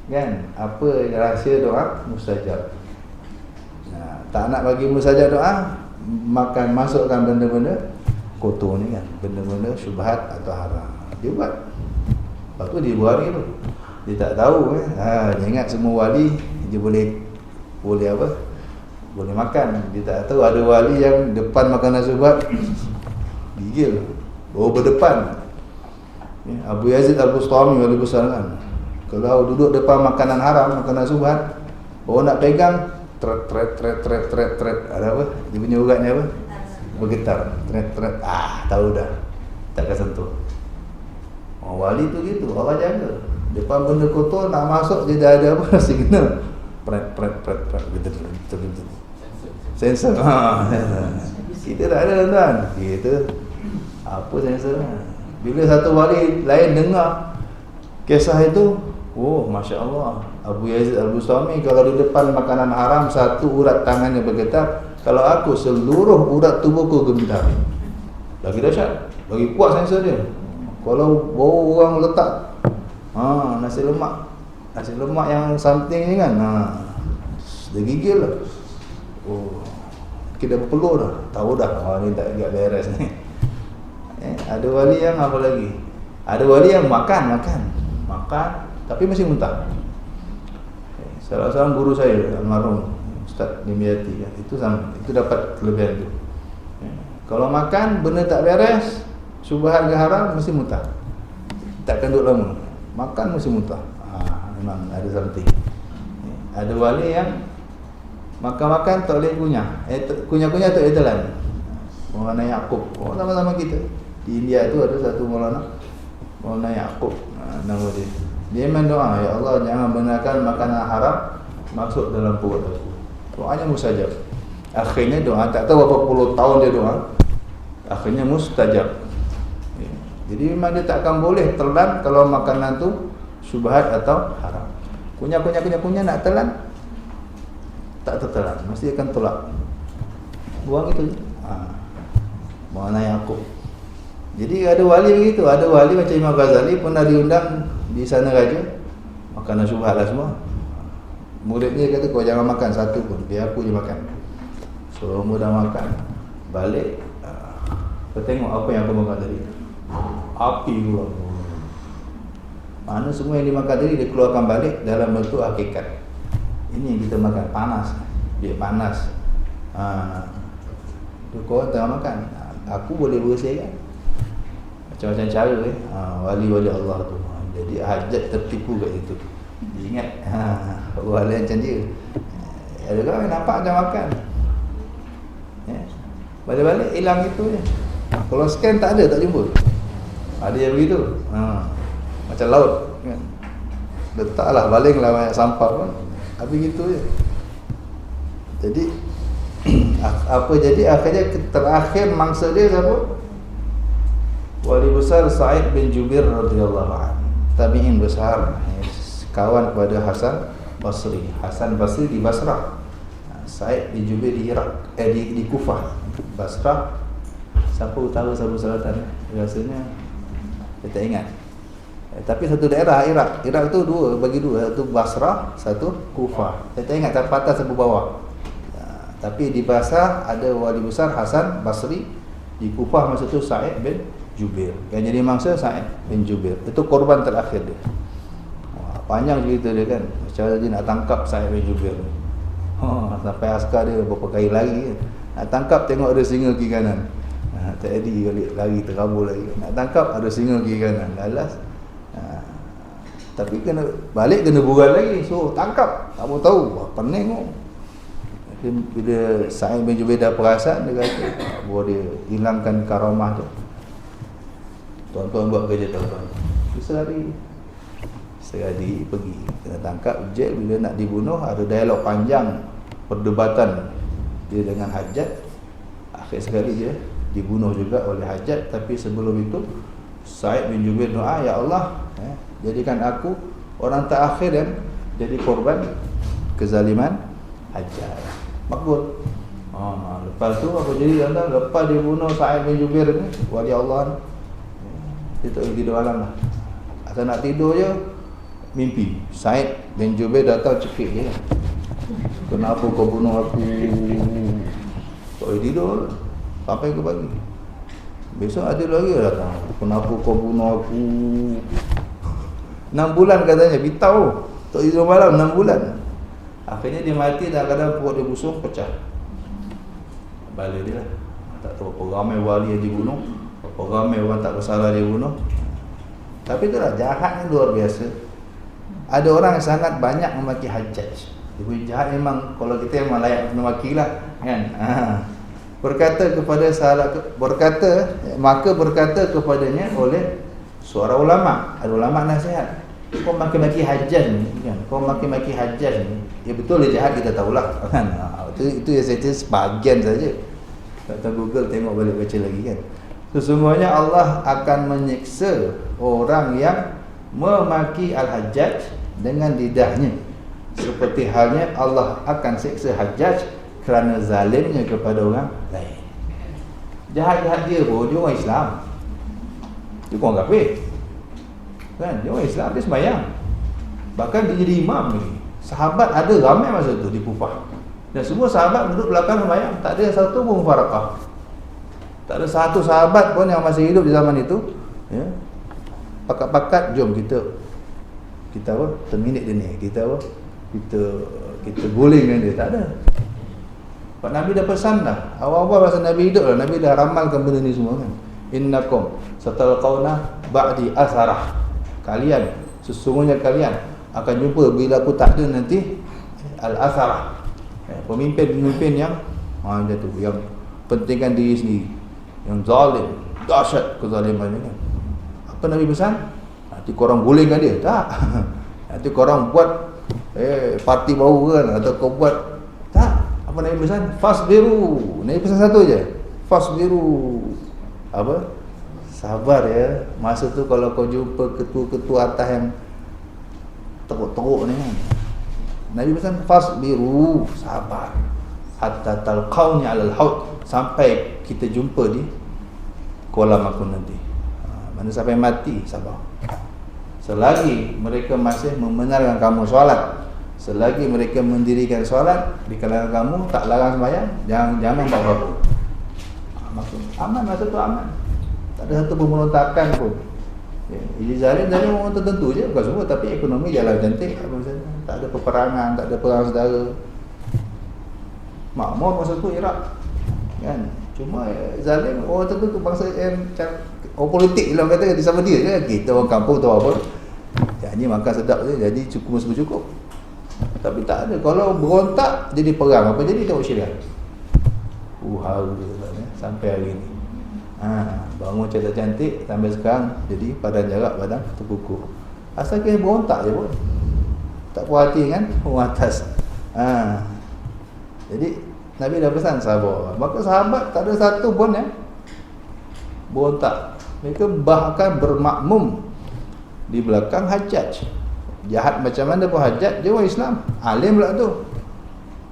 Kan, apa rahsia doa mustajab. Tak nak bagi mustajab doa, makan masukkan benda-benda kotor ni kan, benda-benda syubhat atau haram. Dia buat. Lepas tu dia buat ni tu. Dia tak tahu kan. Dia ingat semua wali dia boleh apa? Boleh makan. Dia tak tahu ada wali yang depan makanan syubhat gigil. Berdepan. Abu Yazid Al-Bustami wali besar kan. Kalau duduk depan makanan haram, makanan syubhat, orang nak pegang tret. Ada apa? Dia punya uratnya apa? Bergetar. Tret. Tahu dah. Takkan sentuh. Wali tu gitu, orang jaga. Depan benda kotor nak masuk dia dah ada apa? Signal. Pret. Gitu. Sensor. Kita tak ada tuan. Kita apa sensor? Bila satu wali lain dengar kisah itu, Masya Allah, Abu Yazid Al-Bustami kalau di depan makanan haram satu urat tangannya bergetar, kalau aku seluruh urat tubuhku gemetar. Lagi dahsyat, lagi kuat sensor dia. Kalau bawa orang letak nasi lemak yang something ni kan, dia gigil lah. Kita berpeluh dah, tahu dah ni tak beres ni. Ada wali yang apa lagi? Ada wali yang makan tapi masih muntah. Salah seorang guru saya almarhum Ustaz Nimiati itu dapat kelebihan itu. Kalau makan benda tak beres, syubhat ke haram, mesti muntah. Takkan duduk lama. Makan mesti muntah. Memang ada something. Ada wali yang makan tak boleh kunyah. Kunyah-kunyah tak boleh telan. Maulana Yaqub. Sama-sama kita. Di India tu ada satu Maulana Yaqub. Nama dia. Dia mendoa, ya Allah jangan benarkan makanan haram masuk dalam perut aku. Doanya mustajab. Akhirnya doa, tak tahu berapa puluh tahun dia doa, akhirnya mustajab. Jadi memang dia tak akan boleh telan kalau makanan tu syubhat atau haram. Kunyah nak telan, tak tertelan, mesti akan tolak. Buang itu je. Maulana Yaqub. Jadi ada wali begitu, ada wali macam Imam Ghazali pernah diundang di sana raja, makanan syubhat lah semua. Muridnya kata kau jangan makan satu pun, biar aku je makan. Semua dah makan. Balik, kau tengok apa yang aku makan tadi. Api keluar. Mana semua yang dimakan tadi dia keluarkan balik dalam bentuk hakikat. Ini yang kita makan, panas. Dia panas. Kau tengah makan. Aku boleh bersihkan. Macam-macam cara wali-wali Allah tu. Jadi hajat tertipu kat situ. Ingat wali macam dia. Ada orang yang nampak macam makan. Balik-balik hilang itu je. Kalau scan tak ada, tak jumpa. Ada yang begitu. Macam laut kan. Letaklah, balinglah banyak sampah pun. Habis gitu je. Jadi apa jadi akhirnya terakhir mangsa dia siapa? Wali besar Sa'id bin Jubair radhiyallahu anhu. Tabi'in besar, kawan kepada Hasan Basri. Hasan Basri di Basrah. Sa'id bin Jubair di Iraq, di Kufah. Basrah. Siapa utara, siapa selatan? Rasanya saya tak ingat. Tapi satu daerah Iraq. Iraq tu bagi dua, satu Basrah, satu Kufah. Saya tak ingat siapa atas siapa bawah. Tapi di Basrah ada wali besar Hasan Basri, di Kufah masa tu Sa'id bin Jubair. Yang jadi mangsa Sa'id bin Jubair. Itu korban terakhir dia. Panjang cerita dia kan. Macam mana dia nak tangkap Sa'id bin Jubair. Sampai askar dia berapa kali lagi kan. Nak tangkap tengok ada singa kiri kanan. Tak jadi balik lari terabur lagi. Nak tangkap ada singa kiri kanan. Lalas. Tapi kena balik kena bural lagi. So tangkap. Tak mau tahu. Pening kok. Bila Sa'id bin Jubair dah perasan, dia kata bahawa dia hilangkan karamah tu. Tuan-tuan buat kerja tuan-tuan. Sehari pergi kena tangkap jail. Bila nak dibunuh ada dialog panjang, perdebatan dia dengan Hajjaj. Akhir sekali dia dibunuh juga oleh Hajjaj. Tapi sebelum itu Sa'id bin Jubair doa, ya Allah, jadikan aku orang terakhir yang jadi korban kezaliman Hajjaj. Makbul. Lepas tu apa jadi tuan-tuan? Lepas dia bunuh Sa'id bin Jubair ni, wali Allah ni, dia tak tidur malam lah. Asal nak tidur je mimpi Sa'id bin Jubair datang cekik dia. Kenapa kau bunuh aku? Tak boleh tidur sampai ke pagi. Besok ada lagi datang. Kenapa kau bunuh aku? 6 bulan katanya beritahu. Tak tidur malam 6 bulan. Akhirnya dia mati dalam keadaan perut dia busung, pecah bala dia lah. Tak tahu berapa ramai wali yang dibunuh, berapa ramai orang tak bersalah dia bunuh. Tapi itulah, jahat ni luar biasa. Ada orang yang sangat banyak memaki Hajjaj. Dia punya jahat memang, kalau kita memang layak memaki lah kan. Berkata kepada maka berkata kepadanya oleh seorang ulama. Ada ulama nasihat, kau maki-maki Hajjaj ni kan? Kau maki-maki Hajjaj ni, ya betul dia jahat, kita tahulah kan. Itu yang saya cerita sebahagian saja. Kata Google, tengok balik baca lagi kan. Sesungguhnya Allah akan menyiksa orang yang memaki Al-Hajjaj dengan lidahnya, seperti halnya Allah akan siksa Hajjaj kerana zalimnya kepada orang lain. Jahat-jahat dia pun, dia orang Islam, dia orang kafir kan? Dia orang Islam, dia sembahyang, bahkan dia jadi imam ni. Sahabat ada ramai masa tu di Kufah, dan semua sahabat duduk belakang sembahyang. Tak ada satu pun mufarakah. Tak ada satu sahabat pun yang masih hidup di zaman itu ya, pakat-pakat jom kita apa, terminate dia ni, kita apa, kita guling dengan dia. Tak ada. Pak Nabi dah pesan dah awal-awal masa Nabi hidup lah. Nabi dah ramalkan benda ni semua kan. Innakum satalqauna ba'di asarah, kalian, sesungguhnya kalian akan jumpa bila aku tak ada nanti al-asarah, pemimpin-pemimpin yang jatuh, yang pentingkan diri sendiri, yang zalim, dahsyat kezalimannya kan. Apa Nabi pesan? Nanti korang gulingkan dia. Tak. Nanti korang buat parti baru kan, atau kau buat. Tak. Apa Nabi pesan? Fasbiru. Nabi pesan satu je, fasbiru. Apa? Sabar ya. Masa tu kalau kau jumpa ketua-ketua atas yang teruk-teruk ni kan, Nabi pesan fasbiru, sabar, hatta talqauni 'alal haud, sampai kita jumpa di kolam aku nanti. Mana sampai mati, sabar. Selagi mereka masih membenarkan kamu solat, Selagi mereka mendirikan solat di kalangan kamu, tak larang sembahyang, jangan tak apa. Maksud aman, masa tu aman. Tak ada satu pemberontakan pun. Jadi zalim orang tertentu je, bukan semua, tapi ekonomi jalan cantik. Tak ada peperangan, tak ada perang saudara. Makmur masa tu Iraq, kan? Cuma zalim orang tertentu, bangsa yang orang politik lah kata di sama dia je. Kita orang kampung tahu apa. Janji makan sedap je, jadi cukup. Tapi tak ada. Kalau berontak jadi perang, apa jadi tengok syariah. Haru sampai hari ni. Bangun cantik sampai sekarang jadi padan jarak, badan terkukuh. Asal kita berontak je pun. Tak puas hati kan orang atas. Jadi Nabi dah pesan sahabat. Maka sahabat tak ada satu pun yang berontak. Mereka bahkan bermakmum di belakang Hajjaj. Jahat macam mana pun Hajjaj, dia orang Islam, alim pula tu,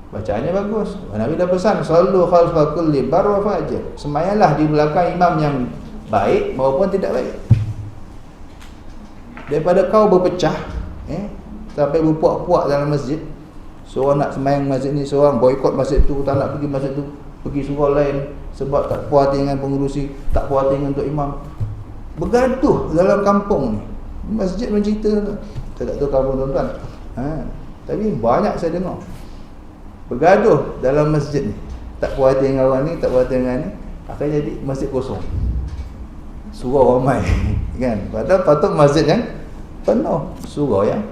bacaannya bagus. Nabi dah pesan, sallu khalfa kulli bar wa fajir, sembahyanglah di belakang imam yang baik maupun tidak baik. Daripada kau berpecah sampai berpuak-puak dalam masjid, seorang nak sembahyang masjid ni, seorang boikot masjid tu, tak nak pergi masjid tu, pergi surau lain sebab tak puas hati dengan pengurusi, tak puas hati dengan untuk imam. Bergaduh dalam kampung ni. Masjid mencerita tu. Saya tak tahu kampung tuan-tuan. Tapi banyak saya dengar bergaduh dalam masjid ni. Tak puas hati dengan orang ni, tak puas hati dengan ni, akan jadi masjid kosong, surau ramai kan. Padahal patut masjid yang penuh, surau yang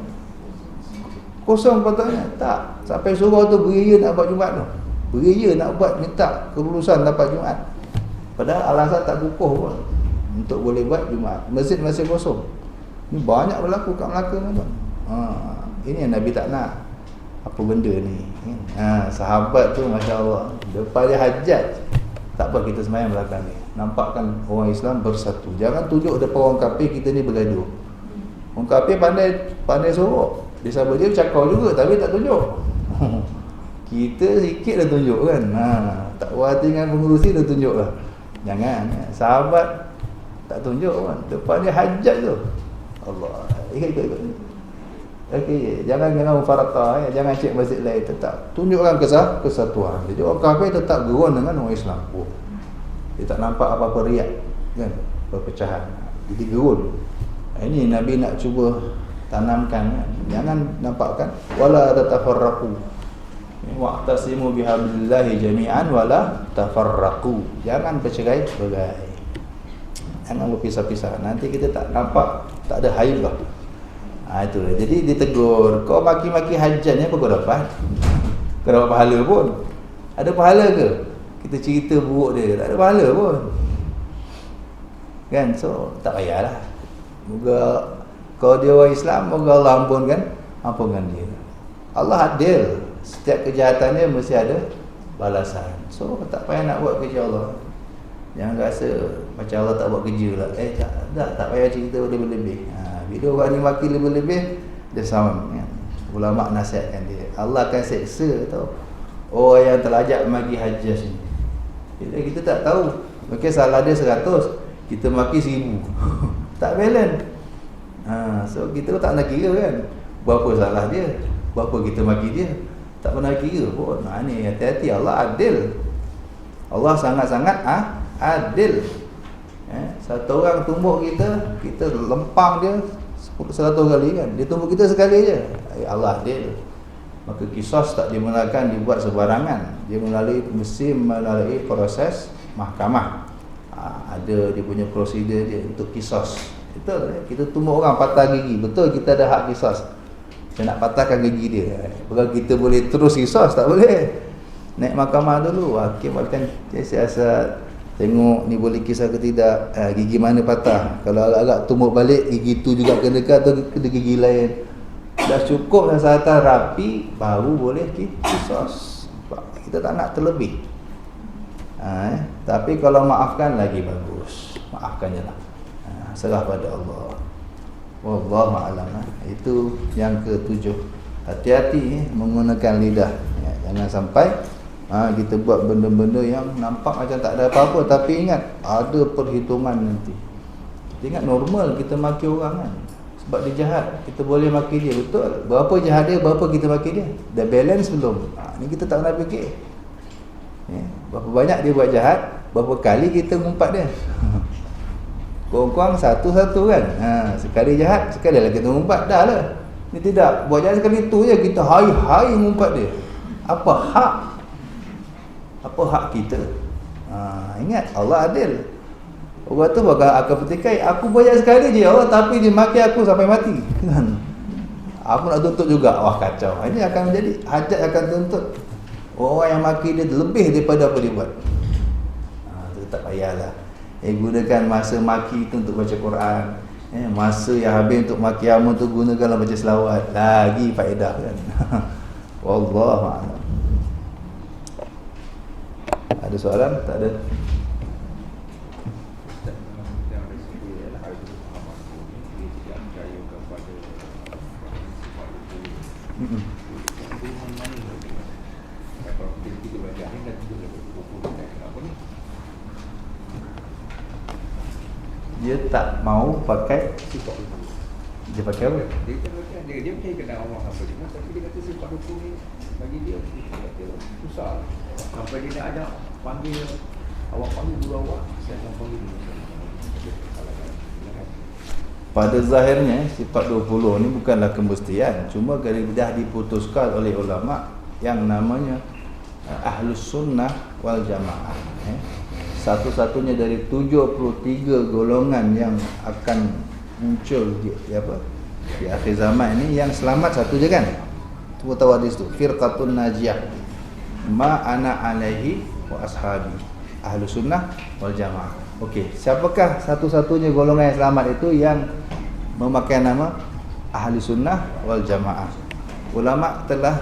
kosong patutnya. Tak, sampai surau tu beria nak buat Jumaat tu, beria nak buat, minta kelulusan dapat Jumaat, padahal alasan tak kukuh pun untuk boleh buat Jumaat. Masjid masih kosong. Ni banyak berlaku kat Melaka tuan. Ini yang Nabi tak nak. Apa benda ni? Sahabat tu masya-Allah, depan dia Hajjaj, tak apa kita sembahyang belakang ni. Nampakkan orang Islam bersatu. Jangan tunjuk depan orang kafir kita ni bergaduh. Orang kafir pandai sorok. Dia sahabat dia cakap juga tapi tak tunjuk. Kita sikit dah tunjuk kan. Tak puas hati dengan pengurusi dah tunjuk lah. Jangan. Sahabat tak tunjuk kan. Depan dia Hajjaj tu. Allah. Ikut. Okey, jangan mufarakah, jangan cek masjid lain, tetap tunjukkan kesatuan. Jadi orang kafir tetap gerun dengan orang Islam. Dia tak nampak apa-apa riak kan, perpecahan. Jadi gerun. Ini Nabi nak cuba tanamkan kan? Jangan nampakkan wala tatafarraqu. Wa'tasimu bihablillahi jami'an wala tafarraqu. Jangan bercerai-berai. Jangan berpisah-pisah. Nanti kita tak nampak, tak ada haibah. Itu lah. Jadi ditegur, kau maki-maki Hajjaj ni apa kau dapat? Kau dapat pahala pun? Ada pahala ke? Kita cerita buruk dia, tak ada pahala pun kan. So tak payahlah. Moga kalau dia orang Islam, moga Allah ampunkan dia. Allah adil. Setiap kejahatan dia mesti ada balasan. So tak payah nak buat kerja Allah. Jangan rasa macam Allah tak buat kerja lah. Tak payah cerita lebih-lebih. Bila orang ni maki lebih-lebih, dia sound kan? Ulama nasihatkan dia, Allah akan seksa tau orang yang terlajak maki Hajjaj ni. Kita tak tahu, mungkin salah dia 100, kita maki 10. Tak balance. So kita tak nak kira kan berapa salah dia, berapa kita maki dia, tak pernah kira pun. Ni hati-hati, Allah adil. Allah sangat-sangat adil. Satu orang tumbuk kita lempang dia 100 kali kan. Dia tumbuk kita sekali je. Allah adil. Maka kisos tak dimulakan dibuat sebarangan. Dia mesti melalui proses mahkamah. Ada dia punya prosedur dia untuk kisos. Betul, kita tumbuk orang patah gigi, betul kita ada hak kisos. Kita nak patahkan gigi dia. Bukan kita boleh terus kisos, tak boleh. Naik mahkamah dulu, hakim akan siasat, tengok ni boleh kisah ke tidak, gigi mana patah. Kalau agak-agak tumbuk balik, gigi tu juga kena ke atau kena gigi lain. Dah cukup dah sahatan rapi, baru boleh kisos. Kita tak nak terlebih. Tapi kalau maafkan lagi bagus, maafkan je lah. Serah pada Allah. Wallahu a'lam. Itu yang ke-7. Hati-hati menggunakan lidah. Jangan sampai kita buat benda-benda yang nampak macam tak ada apa-apa, tapi ingat ada perhitungan nanti. Kita ingat normal kita maki orang kan. sebab dia jahat, kita boleh maki dia. Betul, berapa jahat dia, berapa kita maki dia, dah balance belum? Ni kita tak pernah fikir. Berapa banyak dia buat jahat, berapa kali kita ngumpat dia. Kurang-kurang satu-satu kan. Sekali jahat, sekali lagi kita ngumpat, dah lah. Ni tidak, buat jahat sekali tu je kita hai-hai ngumpat dia. Apa hak? Apa hak kita? Ingat, Allah adil. Orang tu akan petikai, aku buat jahat sekali je Allah, tapi dia maki aku sampai mati. Kan? Aku nak tuntut juga. Wah, kacau. Ini akan menjadi hajat, akan tuntut orang yang maki dia lebih daripada apa dia buat. Tu tak payahlah. Gunakan masa maki itu untuk baca Quran. Masa yang habis untuk maki kamu tu gunakanlah baca selawat. Lagi faedah kan. Wallahu a'lam. Ada soalan? Tak ada. Dia tak mau pakai, dia pakai apa?
Dia percaya Allah apa dia, tapi dia kata sifat hukum ni bagi dia susah. Sampai dia nak ajak panggil, awak panggil dulu awak, saya akan panggil dulu.
Pada zahirnya sifat 20 ni bukanlah kemestian, cuma kalau dah diputuskan oleh ulama yang namanya Ahlus Sunnah wal Jamaah. Satu-satunya dari 73 golongan yang akan muncul di akhir zaman ini, yang selamat satu je kan. Tu tahu hadis tu, firqatun najiyah ma ana alaihi wa ashabi, Ahlus Sunnah wal Jamaah. Okey, siapakah satu-satunya golongan yang selamat itu yang memakai nama Ahlus Sunnah wal Jamaah? Ulama telah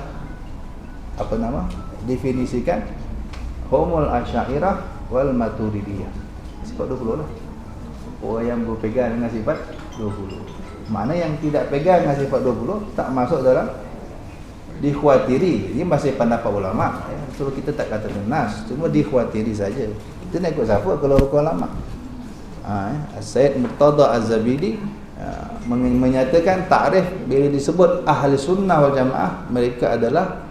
definisikan humul Asy'ariyah wal Maturidiyah. Sifat 20 lah. Orang yang berpegang dengan sifat 20. Makna yang tidak pegang dengan sifat 20 tak masuk dalam dikhawatiri. Ini masih pendapat ulama. So kita tak kata nas, cuma dikhawatiri saja. Kita nak ikut siapa kalau ulama? Sayyid Murtada Az-Zabidi menyatakan takrif bila disebut Ahli Sunnah wal Jamaah, mereka adalah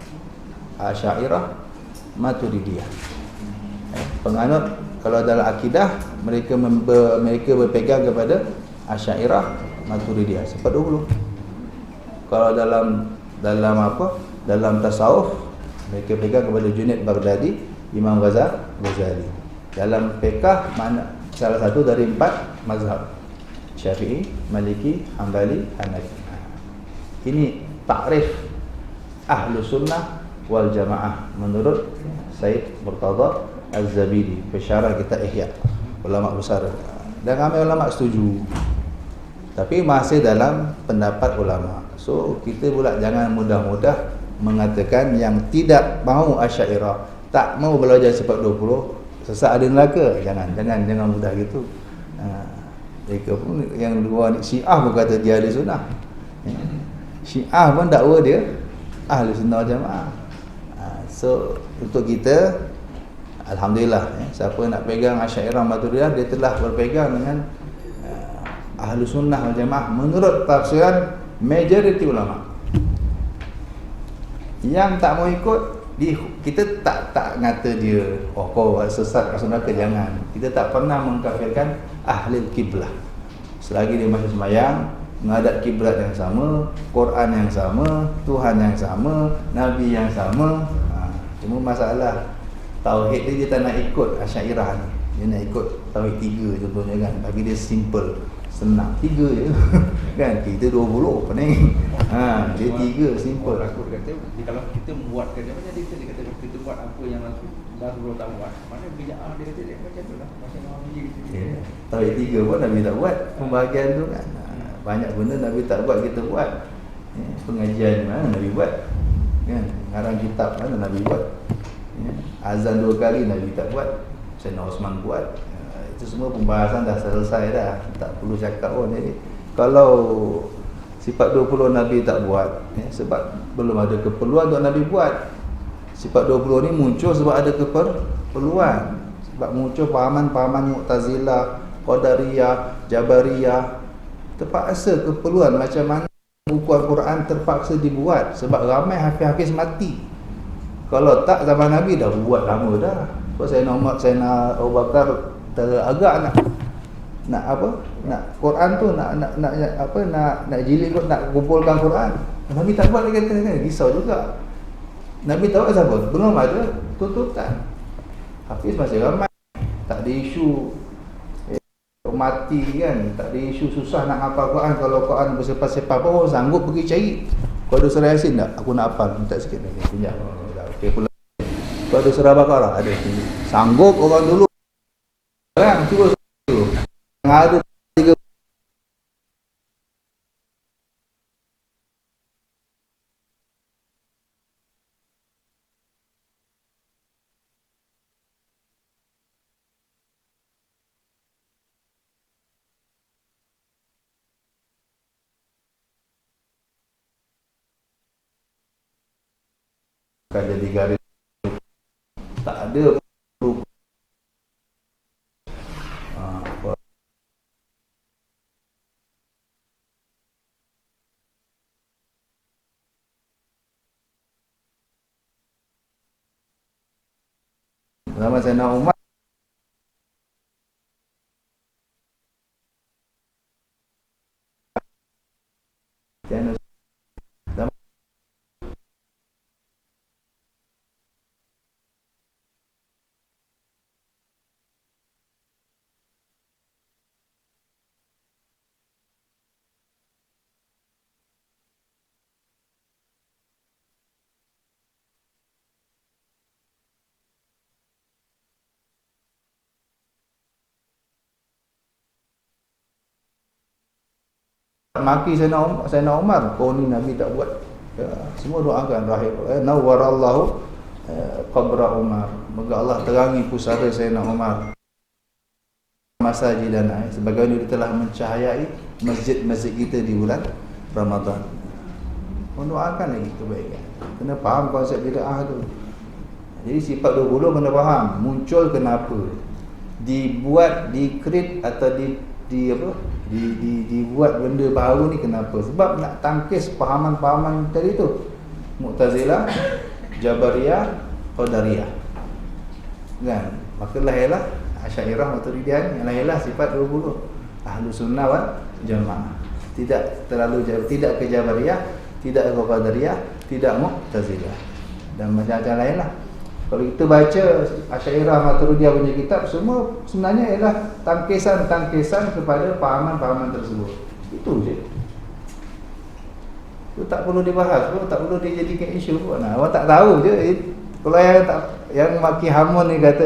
Asy'ariyah Maturidiyah. Penganut kalau dalam akidah mereka berpegang kepada Asy'ariyah Maturidiyah sifat 20. Kalau dalam tasawuf mereka pegang kepada Junaid Baghdadi, Imam Ghazali. Dalam fiqh mana salah satu dari 4 mazhab, Syafi'i, Maliki, Hanbali, Hanafi. Ini takrif Ahlus Sunnah wal Jamaah menurut Sayyid Murtada Az-Zabidi, pensyarah kitab Ihya, ulama besar. Dan ramai ulama setuju. Tapi masih dalam pendapat ulama. So kita pula jangan mudah-mudah mengatakan yang tidak mahu Asy'ariyah, tak mahu belajar sifat 20, sesat ada neraka. Jangan mudah gitu. Mereka pun yang luar Syiah pun kata dia Ahli Sunnah. Syiah pun dakwa dia Ahli Sunnah Jamaah. So untuk kita, alhamdulillah, siapa nak pegang Asy'ariyah Maturidiyah, dia telah berpegang dengan Ahli Sunnah wal Jamaah menurut tafsiran majoriti ulama. Yang tak mau ikut, kita tak ngata dia kau sesat masuk neraka, jangan. Kita tak pernah mengkafirkan ahli kiblah selagi dia masih sembahyang, menghadap kiblat yang sama, Quran yang sama, Tuhan yang sama, Nabi yang sama. Cuma masalah tauhid dia tak nak ikut Asy'ariyah ni. Dia nak ikut tauhid 3 contohnya kan, bagi dia simple, senang, 3 je. Kan kita 20 pening. Dia 3 simple.
Aku kata kalau kita buat kerja macam dia kata kita buat apa yang baru tahu buat. Mana bid'ah dia kata dia macam tu lah. Macam orang ni.
Tauhid 3 pun Nabi tak buat pembahagian tu kan. Banyak benda Nabi tak buat, kita buat. Pengajian mana Nabi buat? Kan, ngarang kitab mana Nabi buat? Azan 2 kali Nabi tak buat, Sayyidina Osman buat. Itu semua pembahasan dah selesai dah, tak perlu cakap pun. Jadi kalau sifat 20 Nabi tak buat, sebab belum ada keperluan untuk Nabi buat. Sifat 20 ni muncul sebab ada keperluan, sebab muncul pahaman-pahaman Mu'tazilah, Qadariyah, Jabariyah, Terpaksa keperluan macam mana buku Al-Quran terpaksa dibuat sebab ramai hafiz-hafiz mati. Kalau tak zaman Nabi dah buat lama dah. Sebab saya Abu Bakar agak nak apa? Nak Quran tu nak jilid, nak kumpulkan Quran. Nabi tak buat lagi, kata risau juga. Nabi tahu siapa? Belum ada tuntutan. Hafiz masih ramai. Tak ada isu mati kan, tak ada isu susah nak hafal Quran. Kalau Quran bersepah-sepah pun sanggup pergi cari. Kau ada surah Yasin tak? Aku nak hafal, minta sikit lagi. Pinjam. Okey pula. Kau ada surah Baqarah? Ada. Sanggup orang dulu. Sekarang cuba tu. Yang ada 3 kan jadi garis. Tak ada zaman Sayyidina Umar maki Sayyidina Umar, kau ni Nabi tak buat. Ya, semua doakan rahim nawwarallahu qabra Umar, moga Allah terangi pusara Sayyidina Umar masajidana, sebagaimana dia telah mencahayai masjid-masjid kita di bulan Ramadan. Mendoakan lagi kebaikan. Kena faham konsep bid'ah tu. Jadi sifat 20 kena faham muncul kenapa, dibuat, di-create atau dibuat benda baru ni kenapa? Sebab nak tangkis pahaman-pahaman tadi tu, Mu'tazilah, Jabariyah, Qadariyah, kan? Maka lahirlah Asy'ariyah, Maturidiyah, yang lahirlah sifat 20. Ahlus Sunnah wal Jamaah. Tidak terlalu jauh, tidak ke Jabariyah, tidak ke Qadariyah, tidak Mu'tazilah, dan macam-macam lainlah. Kalau kita baca Asy'ariyah, Maturidiyah punya kitab, semua sebenarnya ialah tangkisan-tangkisan kepada pahaman-pahaman tersebut. Itu je. Itu tak perlu dibahas pun, tak perlu dijadikan isu pun. Nah, orang tak tahu je. Kalau yang maki Hamun ni kata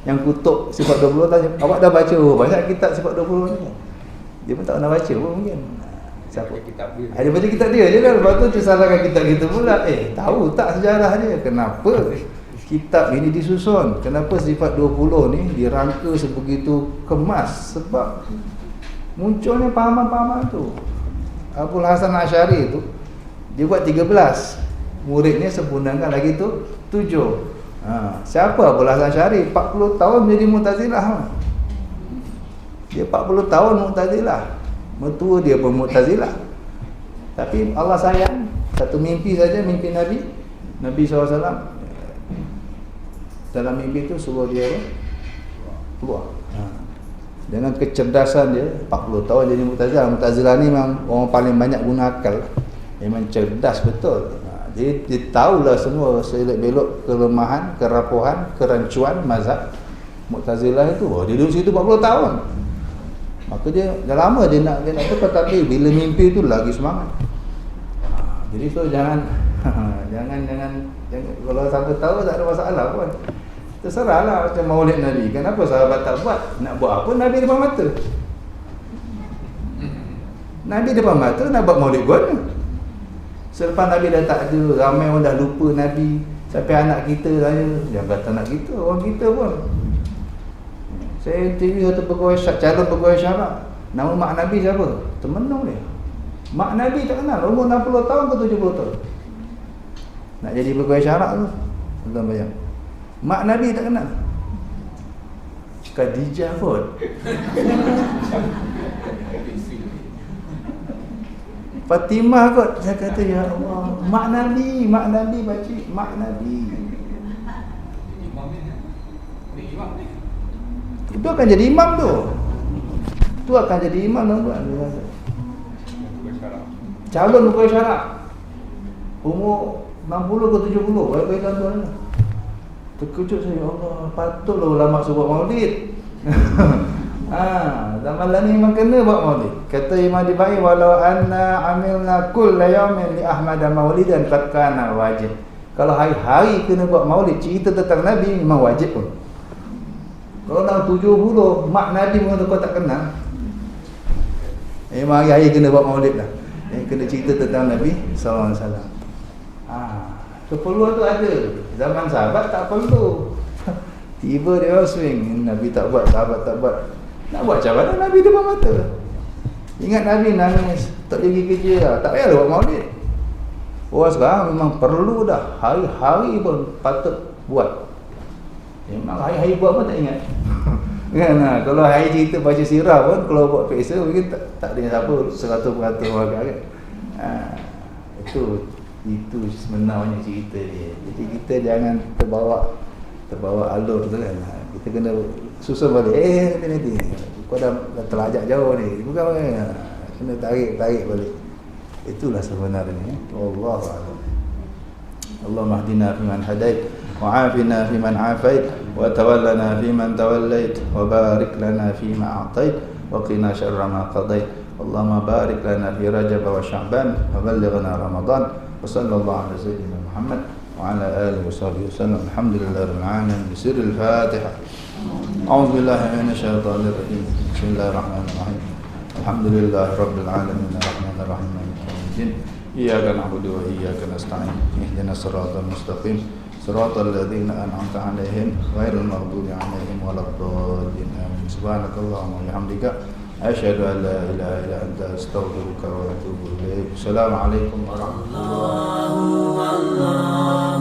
yang kutuk sifat 20, tanya, awak dah baca banyak kitab sifat 20 ni? Dia pun tak pernah baca pun mungkin. Siapa? Kitab dia. Dia baca kitab dia je kan. Lepas tu tersalahkan kitab kita pula. Tahu tak sejarah dia? Kenapa kitab ini disusun? Kenapa sifat 20 ni dirangka sebegitu kemas? Sebab munculnya pahaman-pahaman tu. Abul Hasan Asy'ari tu, dia buat 13, muridnya sempurnakan lagi tu 7. Siapa Abul Hasan Asy'ari? 40 tahun jadi Mu'tazilah. Dia 40 tahun Mu'tazilah. Mertua dia pun Mu'tazilah. Tapi Allah sayang, satu mimpi saja, mimpi Nabi SAW. Dalam mimpi tu suruh dia keluar. Dengan kecerdasan dia, 40 tahun jadi Mu'tazilah. Mu'tazilah ni memang orang paling banyak guna akal. Memang cerdas betul. Dia tahulah semua selok-belok kelemahan, kerapuhan, kerancuan mazhab Mu'tazilah itu. Dia duduk situ 40 tahun. Maka dia dah lama dia nak tukar, tapi bila mimpi tu lagi semangat. Jadi so jangan kalau satu tahu tak ada masalah pun. Terserahlah macam maulid Nabi. Kenapa sahabat tak buat? Nak buat apa? Nabi depan mata. Nabi depan mata nak buat maulid guna. Selepas Nabi dah tak ada, ramai orang dah lupa Nabi. Sampai anak kita saya, jangan kata anak kita, orang kita pun. Saya interview satu pegawai calon pegawai syarak. Nama mak Nabi siapa? Temenung dia. Mak Nabi tak kenal, umur 60 tahun ke 70 tahun. Nak jadi pegawai syarak tu, tuan bayang. Mak Nabi tak kenal. Khadijah pun. Fatimah kot. Saya kata, ya Allah, mak Nabi pakcik, mak Nabi. Itu akan jadi imam tu. Tu akan jadi imam tuan-tuan. Calon bukan syarat. Umur 60 ke 70, baik-baik tuan-tuan. Terkejut saya, ya Allah, patutlah ulama suruh maulid. Zaman lah ni memang kena buat maulid. Kata Imam Dibai, walau anna amilna kulla yawmin li Ahmad maulidan qad kana wajib. Kalau hari-hari kena buat maulid, cerita tentang Nabi memang wajib pun. Kalau nak 70, mak Nabi pun kau tak kenal. Memang hari-hari kena buat maulid lah. Kena cerita tentang Nabi sallallahu alaihi wasallam. Keperluan tu ada. Zaman sahabat tak perlu. Tiba dia swing, Nabi tak buat, sahabat tak buat. Nak buat macam mana Nabi depan mata? Ingat Nabi nangis, tak pergi kerja, tak payah buat maulid. Orang sekarang memang perlu dah. Hari-hari pun patut buat. Memang hari-hari buat pun tak ingat. Kan? Kalau hari cerita baca sirah pun, kalau buat peksa mungkin tak ada siapa 100% orang kan. Itu sebenarnya cerita dia. Jadi kita jangan terbawa alur tu kan. Kita kena susun balik. Nanti kau dah terlajak jauh ni. Bukan apa. Kena tarik balik. Itulah sebenarnya. Wallahu a'lam. Allahumma hdina fiman hadait wa 'afina fiman 'afait wa tawallana fiman tawallait wa barik lana fima a'tait wa qina syarra ma qadait. Allahumma barik lana fi Rajab wa Sya'ban wa ballighna Ramadan. Wa sallallahu ala sayyidina Muhammad wa ala alihi wa sahbihi wasallam. Alhamdulillahirabbil alamin. Bisirril Fatihah. A'udzu billahi minasy syaithanir rajim. Bismillahirrahmanirrahim. Alhamdulillahirabbil alamin. Arrahmanir rahim. Maliki yaumiddin. Iyyaka na'budu wa iyyaka nasta'in. Ihdinas siratal mustaqim. Siratal ladzina an'amta 'alaihim ghairil maghdubi 'alaihim waladdallin. Amin. Subhanakallahumma wa bihamdika asyhadu an la ilaha illa anta astaghfiruka wa atubu ilaik. Assalamualaikum warahmatullahi wabarakatuh.